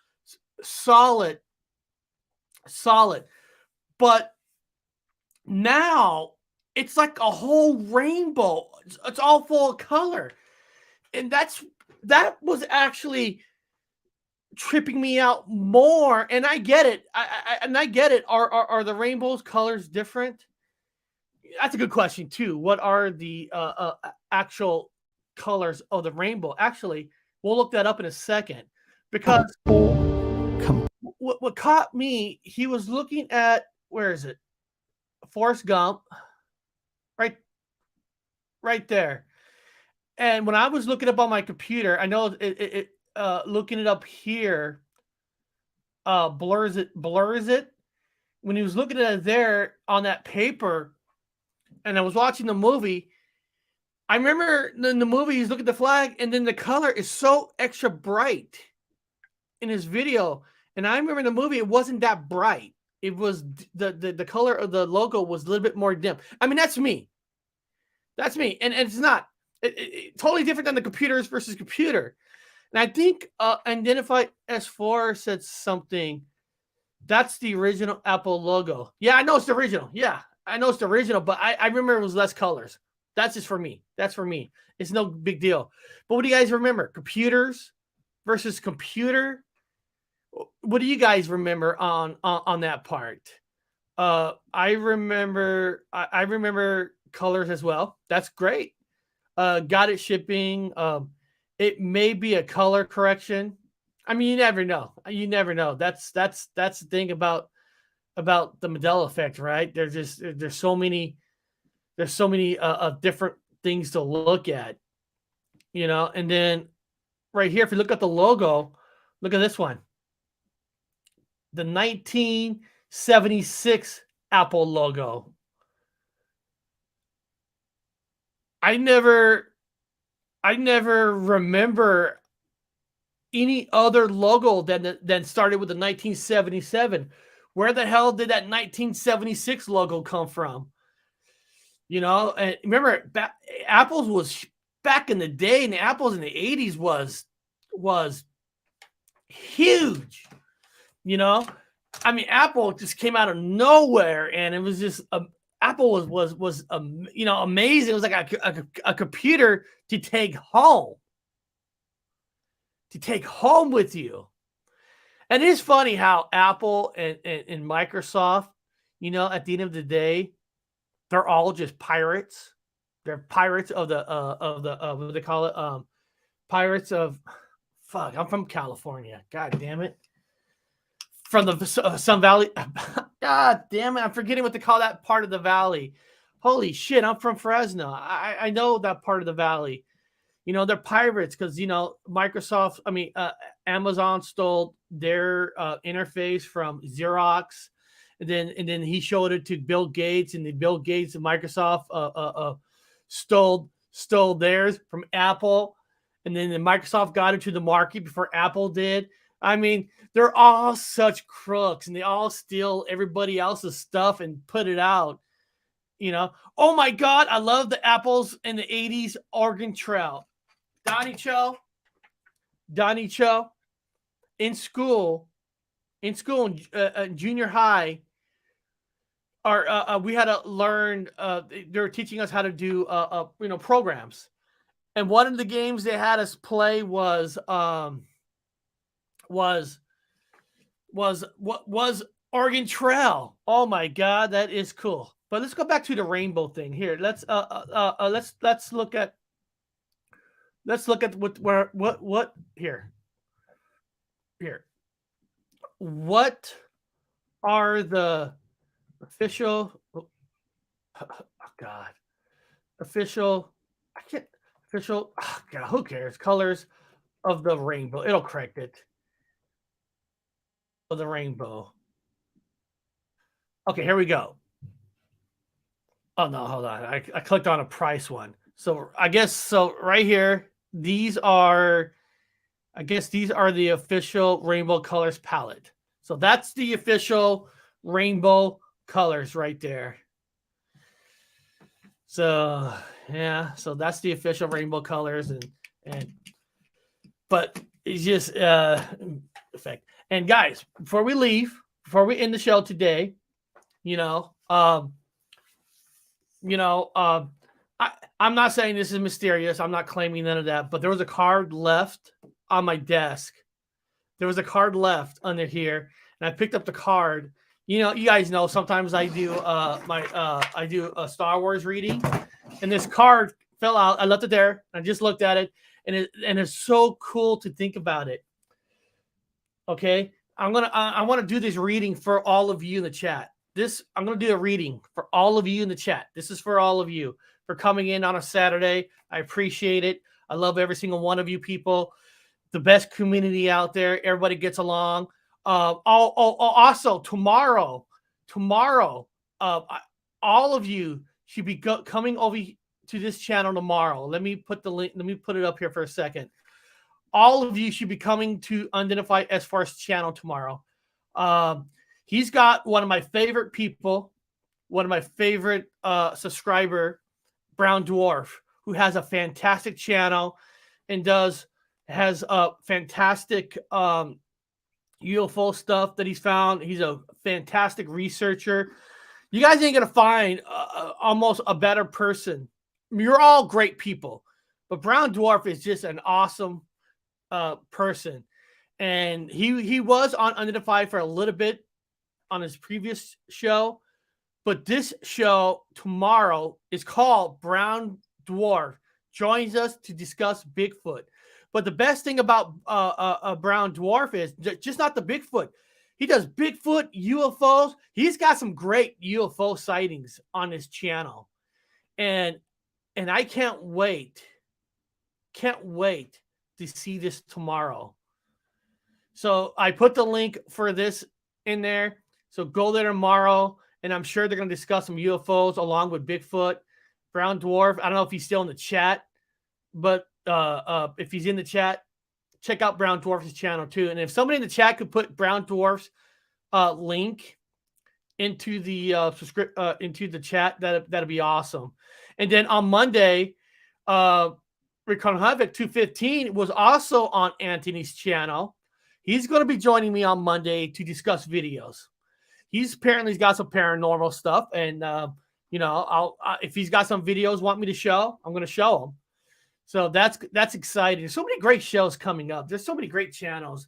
solid. But now it's like a whole rainbow. It's all full of color. And that was actually tripping me out more. And I get it. I get it. Are the rainbow's colors different? That's a good question too. What are the actual colors of the rainbow? Actually, we'll look that up in a second because what caught me, he was looking at, where is it? Forrest Gump, right there. And when I was looking up on my computer, I know it looking it up here blurs it. When he was looking at it there on that paper, and I was watching the movie, I remember in the movie he's looking at the flag, and then the color is so extra bright in his video. And I remember in the movie it wasn't that bright. It was the color of the logo was a little bit more dim. I mean, that's me. And it's not totally different than the computers versus computer. And I think Identify S4 said something. That's the original Apple logo. Yeah, I know it's the original. Yeah, I know it's the original, but I remember it was less colors. That's just for me. That's for me. It's no big deal. But what do you guys remember? Computers versus computer? What do you guys remember on that part? I remember colors as well. That's great. Got it shipping. It may be a color correction. I mean, you never know. That's the thing about the Mandela effect, right? There's so many different things to look at, and then right here, if you look at the logo, look at this one. The 1976 Apple logo. I never remember any other logo than started with the 1977. Where the hell did that 1976 logo come from? And remember, Apple's was back in the day, and the Apple's in the 80s was huge. I mean, Apple just came out of nowhere, and it was just Apple was amazing. It was like a computer to take home with you. And it is funny how Apple and Microsoft, at the end of the day, they're all just pirates. They're pirates of the what do they call it? Pirates of, fuck, I'm from California. God damn it. From the Sun Valley. God damn it. I'm forgetting what they call that part of the valley. Holy shit. I'm from Fresno. I know that part of the valley. They're pirates because, Microsoft, Amazon stole their interface from Xerox. And then he showed it to Bill Gates, and then Bill Gates and Microsoft stole theirs from Apple. And then Microsoft got it to the market before Apple did. I mean, they're all such crooks, and they all steal everybody else's stuff and put it out. Oh my God, I love the Apples in the 80s Oregon Trail. Donnie Cho, in school, in junior high, we had to learn. They were teaching us how to do, programs, And one of the games they had us play was Oregon Trail. Oh my God, that is cool. But let's go back to the rainbow thing here. Let's look at what here. What are the official? Oh God, official. I can't official. Oh God, who cares? Colors of the rainbow. It'll correct it. Of the rainbow. Okay, here we go. Oh no, hold on. I clicked on a price one. So I guess so right here, these are the official rainbow colors palette. So that's the official rainbow colors right there. So yeah, so that's the official rainbow colors but it's just effect. And guys, before we end the show today, I'm not saying this is mysterious. I'm not claiming none of that, but there was a card left on my desk. There was a card left under here, and I picked up the card. You guys know sometimes I do I do a Star Wars reading, and this card fell out. I left it there. I just looked at it, and it's so cool to think about it. Okay, I want to do this reading for all of you in the chat. I'm going to do a reading for all of you in the chat. This is for all of you for coming in on a Saturday. I appreciate it. I love every single one of you people. The best community out there. Everybody gets along. Also tomorrow, all of you should be coming over to this channel tomorrow. Let me put the link. Let me put it up here for a second. All of you should be coming to Unidentified S-Force channel tomorrow. He's got one of my favorite people, one of my favorite subscriber, Brown Dwarf, who has a fantastic channel and has a fantastic UFO stuff that he's found. He's a fantastic researcher. You guys ain't gonna find almost a better person. You're all great people, but Brown Dwarf is just an awesome person. And he was on Unidentified for a little bit on his previous show, but this show tomorrow is called Brown Dwarf joins us to discuss Bigfoot. But the best thing about Brown Dwarf is just not the Bigfoot. He does Bigfoot, UFOs. He's got some great UFO sightings on his channel, and I can't wait to see this tomorrow. So I put the link for this in there. So go there tomorrow, and I'm sure they're going to discuss some UFOs along with Bigfoot. Brown Dwarf, I don't know if he's still in the chat, but if he's in the chat, check out Brown Dwarf's channel too. And if somebody in the chat could put Brown Dwarf's link into the into the chat, that'd be awesome. And then on Monday, Ricardo Havik 215 was also on Anthony's channel. He's going to be joining me on Monday to discuss videos. He's apparently got some paranormal stuff, and if he's got some videos want me to show, I'm going to show him. So that's exciting. There's so many great shows coming up. There's so many great channels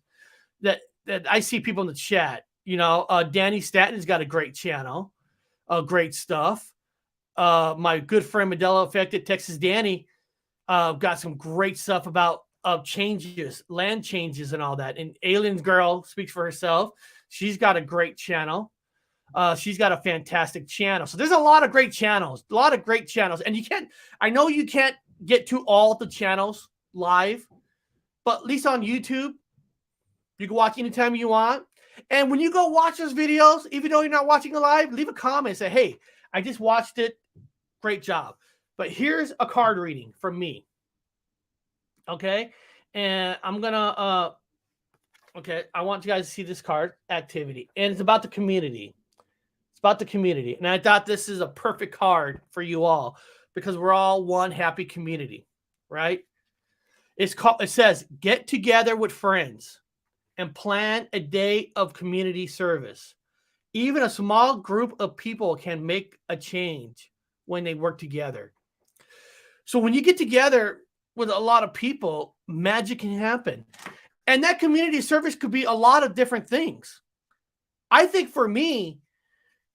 that I see people in the chat. Danny Statton's got a great channel, great stuff. My good friend Mandela Affected Texas Danny got some great stuff about changes, land changes, and all that. And Aliens Girl speaks for herself. She's got a great channel. She's got a fantastic channel. So there's a lot of great channels, And I know you can't get to all the channels live, but at least on YouTube, you can watch anytime you want. And when you go watch those videos, even though you're not watching it live, leave a comment and say, hey, I just watched it. Great job. But here's a card reading from me. Okay. And I'm going to, I want you guys to see this card, Activity. And it's about the community. And I thought this is a perfect card for you all because we're all one happy community, right? It says, get together with friends and plan a day of community service. Even a small group of people can make a change when they work together. So when you get together with a lot of people, magic can happen. And that community service could be a lot of different things. I think for me,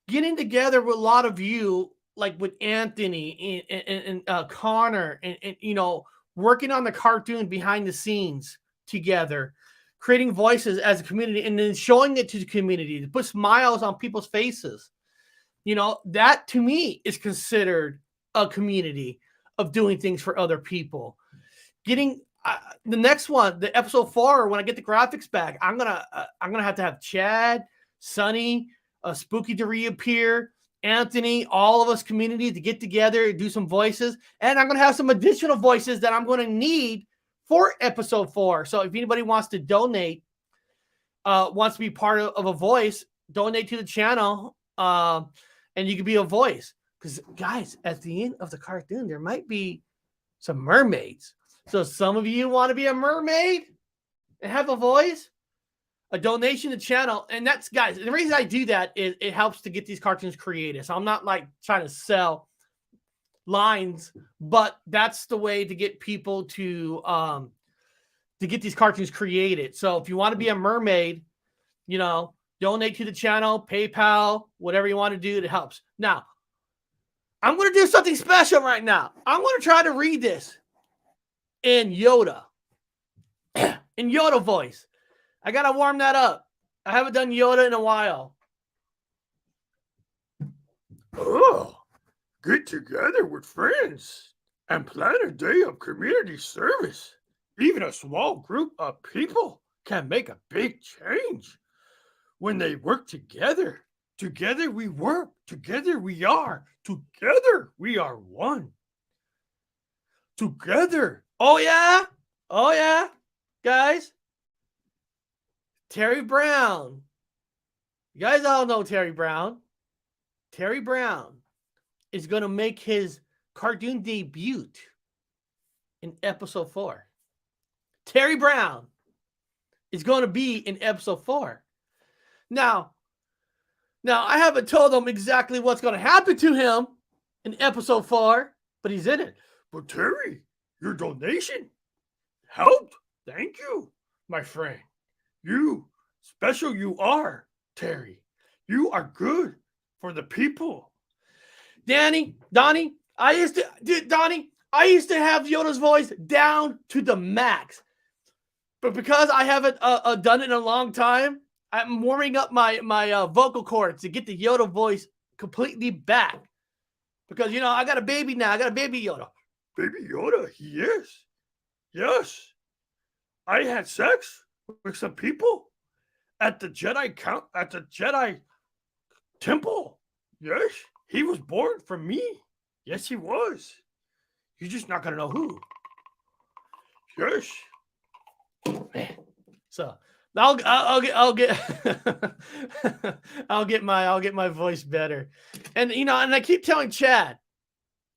getting together with a lot of you, like with Anthony and Connor, and you know, working on the cartoon behind the scenes together, creating voices as a community, and then showing it to the community to put smiles on people's faces. You know, that to me is considered a community of doing things for other people. Getting the next one, the episode 4, when I get the graphics back, I'm gonna have to have Chad, Sonny, Spooky to reappear, Anthony, all of us community to get together, do some voices, and I'm gonna have some additional voices that I'm gonna need for episode 4. So if anybody wants to donate, wants to be part of a voice, donate to the channel, and you can be a voice. Because guys, at the end of the cartoon, there might be some mermaids. So some of you want to be a mermaid and have a voice, a donation to the channel. And that's, guys, the reason I do that is it helps to get these cartoons created. So I'm not like trying to sell lines, but that's the way to get people to get these cartoons created. So if you want to be a mermaid, you know, donate to the channel, PayPal, whatever you want to do, it helps. Now, I'm going to do something special right now. I'm going to try to read this in Yoda, in Yoda voice. I got to warm that up. I haven't done Yoda in a while. Oh, get together with friends and plan a day of community service. Even a small group of people can make a big change when they work together. Together we work. Together we are. Together we are one. Together. Oh, yeah. Oh, yeah. Guys. Terry Brown. You guys all know Terry Brown. Terry Brown is going to make his cartoon debut in episode 4. Terry Brown is going to be in episode 4. Now, I haven't told him exactly what's going to happen to him in episode 4, but he's in it. But Terry, your donation helped. Thank you, my friend. You, special you are, Terry. You are good for the people. Donnie, I used to have Yoda's voice down to the max. But because I haven't done it in a long time, I'm warming up my vocal cords to get the Yoda voice completely back. Because, you know, I got a baby now. I got a baby Yoda. Baby Yoda, he is. Yes. I had sex with some people at the Jedi temple. Yes, he was born from me. Yes, he was. You're just not gonna know who. Yes. So I'll get my voice better. And you know, and I keep telling Chad,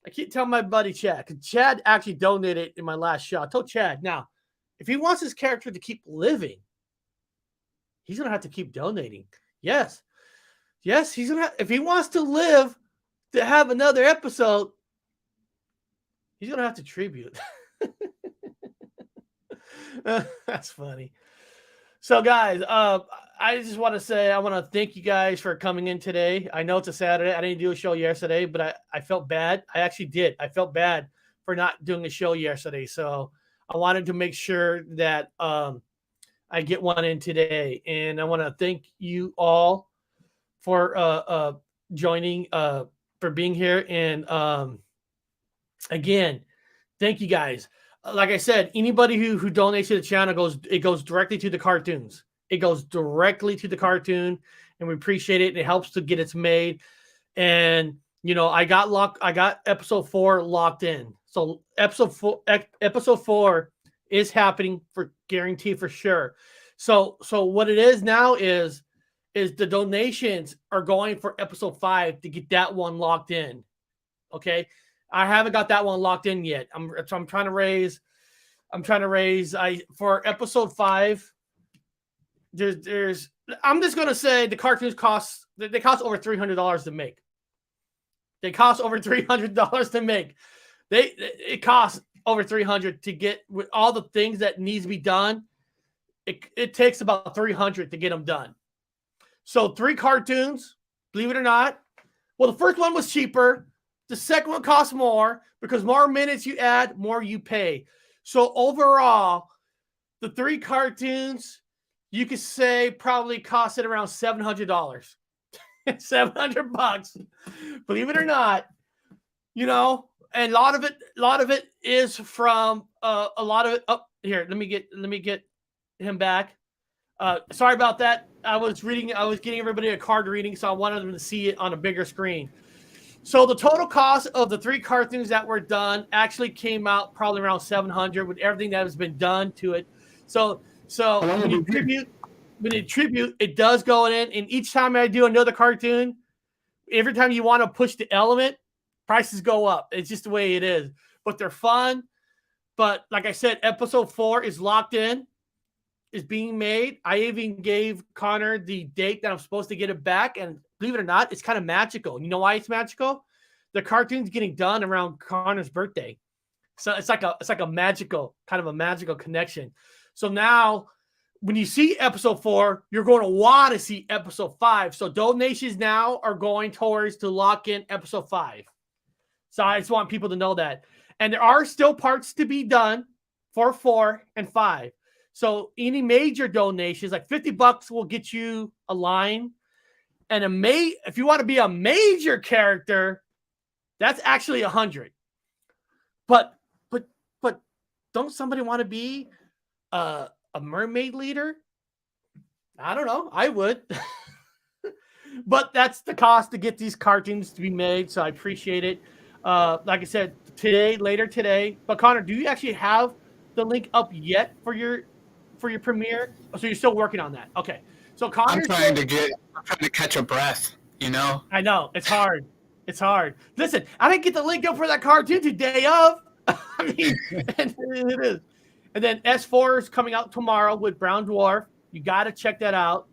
I keep telling my buddy Chad, because Chad actually donated in my last show. I told Chad, now, if he wants his character to keep living, he's gonna have to keep donating. Yes, he's gonna if he wants to live to have another episode, he's gonna have to tribute. That's funny. So, guys, I just want to say I want to thank you guys for coming in today. I know it's a Saturday. I didn't do a show yesterday, but I felt bad. I actually did. I felt bad for not doing a show yesterday. So I wanted to make sure that I get one in today. And I want to thank you all for joining, for being here. And again, thank you guys. Like I said, anybody who donates to the channel goes directly to the cartoons. It goes directly to the cartoon, and we appreciate it. It helps to get it made. And you know, I got episode 4 locked in. So episode 4 is happening for guarantee for sure. So what it is now is the donations are going for episode 5 to get that one locked in. Okay. I haven't got that one locked in yet. I'm trying to raise. For episode 5. I'm just gonna say the cartoons cost over $300 to make. They cost over $300 to make. It costs over 300 to get with all the things that needs to be done. It takes about 300 to get them done. So 3 cartoons, believe it or not. Well, the first one was cheaper. The second one costs more because more minutes you add, more you pay. So overall, the 3 cartoons, you could say probably costed around $700. $700, believe it or not. You know, and a lot of it is from a lot of it. Oh, here, let me get him back. Sorry about that. I was getting everybody a card reading, so I wanted them to see it on a bigger screen. So the total cost of the 3 cartoons that were done actually came out probably around $700 with everything that has been done to it. So when you tribute, it does go in, and each time I do another cartoon, every time you want to push the element, prices go up. It's just the way it is. But they're fun. But like I said, episode 4 is locked in, is being made. I even gave Connor the date that I'm supposed to get it back, and believe it or not, it's kind of magical. You know why it's magical? The cartoon's getting done around Connor's birthday. So it's like a magical connection. So now when you see episode 4, you're going to want to see episode 5. So donations now are going towards to lock in episode 5. So I just want people to know that. And there are still parts to be done for 4 and 5. So any major donations, like $50 will get you a line. And if you want to be a major character, that's actually $100. But don't somebody want to be a mermaid leader? I don't know. I would. But that's the cost to get these cartoons to be made. So I appreciate it. Like I said, later today. But Connor, do you actually have the link up yet for your premiere? So you're still working on that. Okay. So Connor, I'm trying to catch a breath, you know? I know. It's hard. It's hard. Listen, I didn't get the link up for that cartoon the day of. I mean, and it is. And then S4 is coming out tomorrow with Brown Dwarf. You got to check that out.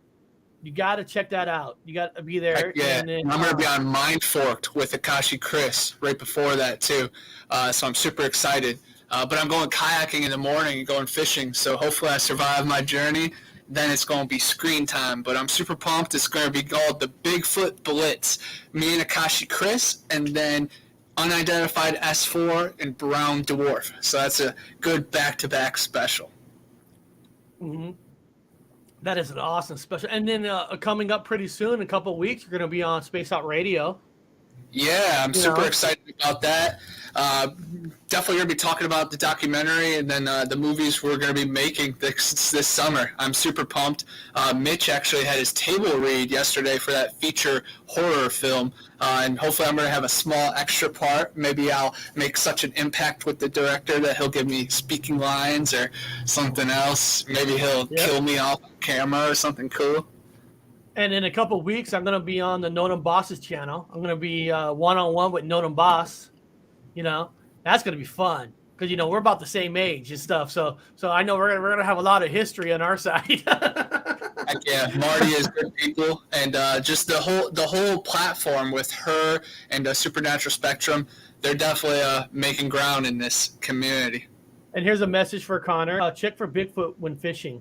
You got to be there. Yeah, and then, I'm going to be on Mind Forked with Akashi Chris right before that, too. So I'm super excited. But I'm going kayaking in the morning and going fishing. So hopefully I survive my journey. Then it's going to be screen time. But I'm super pumped. It's going to be called the Bigfoot Blitz. Me and Akashi Chris, and then Unidentified S4 and Brown Dwarf. So that's a good back-to-back special. Mm-hmm. That is an awesome special. And then coming up pretty soon, in a couple of weeks, you're going to be on Space Out Radio. Yeah, I'm super excited about that. Definitely going to be talking about the documentary and then the movies we're going to be making this summer. I'm super pumped. Mitch actually had his table read yesterday for that feature horror film, and hopefully I'm going to have a small extra part. Maybe I'll make such an impact with the director that he'll give me speaking lines or something else. Maybe he'll kill me off camera or something cool. And in a couple of weeks, I'm going to be on the Notem Boss's channel. I'm going to be one-on-one with Notem Boss. You know, that's going to be fun because, you know, we're about the same age and stuff. So I know we're going to have a lot of history on our side. Yeah, Marty is good people. And just the whole platform with her and Supernatural Spectrum, they're definitely making ground in this community. And here's a message for Connor. Check for Bigfoot when fishing.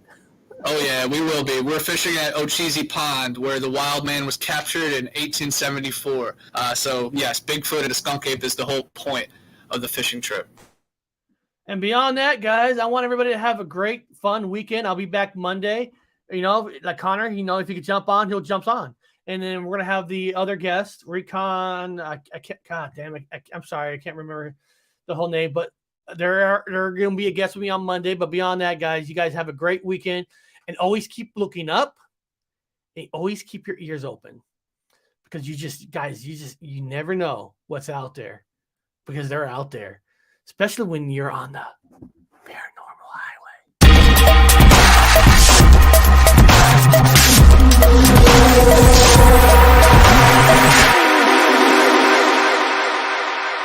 Oh, yeah, we will be. We're fishing at Ocheesee Pond, where the wild man was captured in 1874. So, yes, Bigfoot and a skunk ape is the whole point of the fishing trip. And beyond that, guys, I want everybody to have a great, fun weekend. I'll be back Monday. You know, like Connor, you know, if he could jump on, he'll jump on. And then we're going to have the other guest, Recon. I can't, God damn it. I'm sorry. I can't remember the whole name, but they're going to be a guest with me on Monday. But beyond that, guys, you guys have a great weekend. And always keep looking up and always keep your ears open because you never know what's out there because they're out there, especially when you're on the Paranormal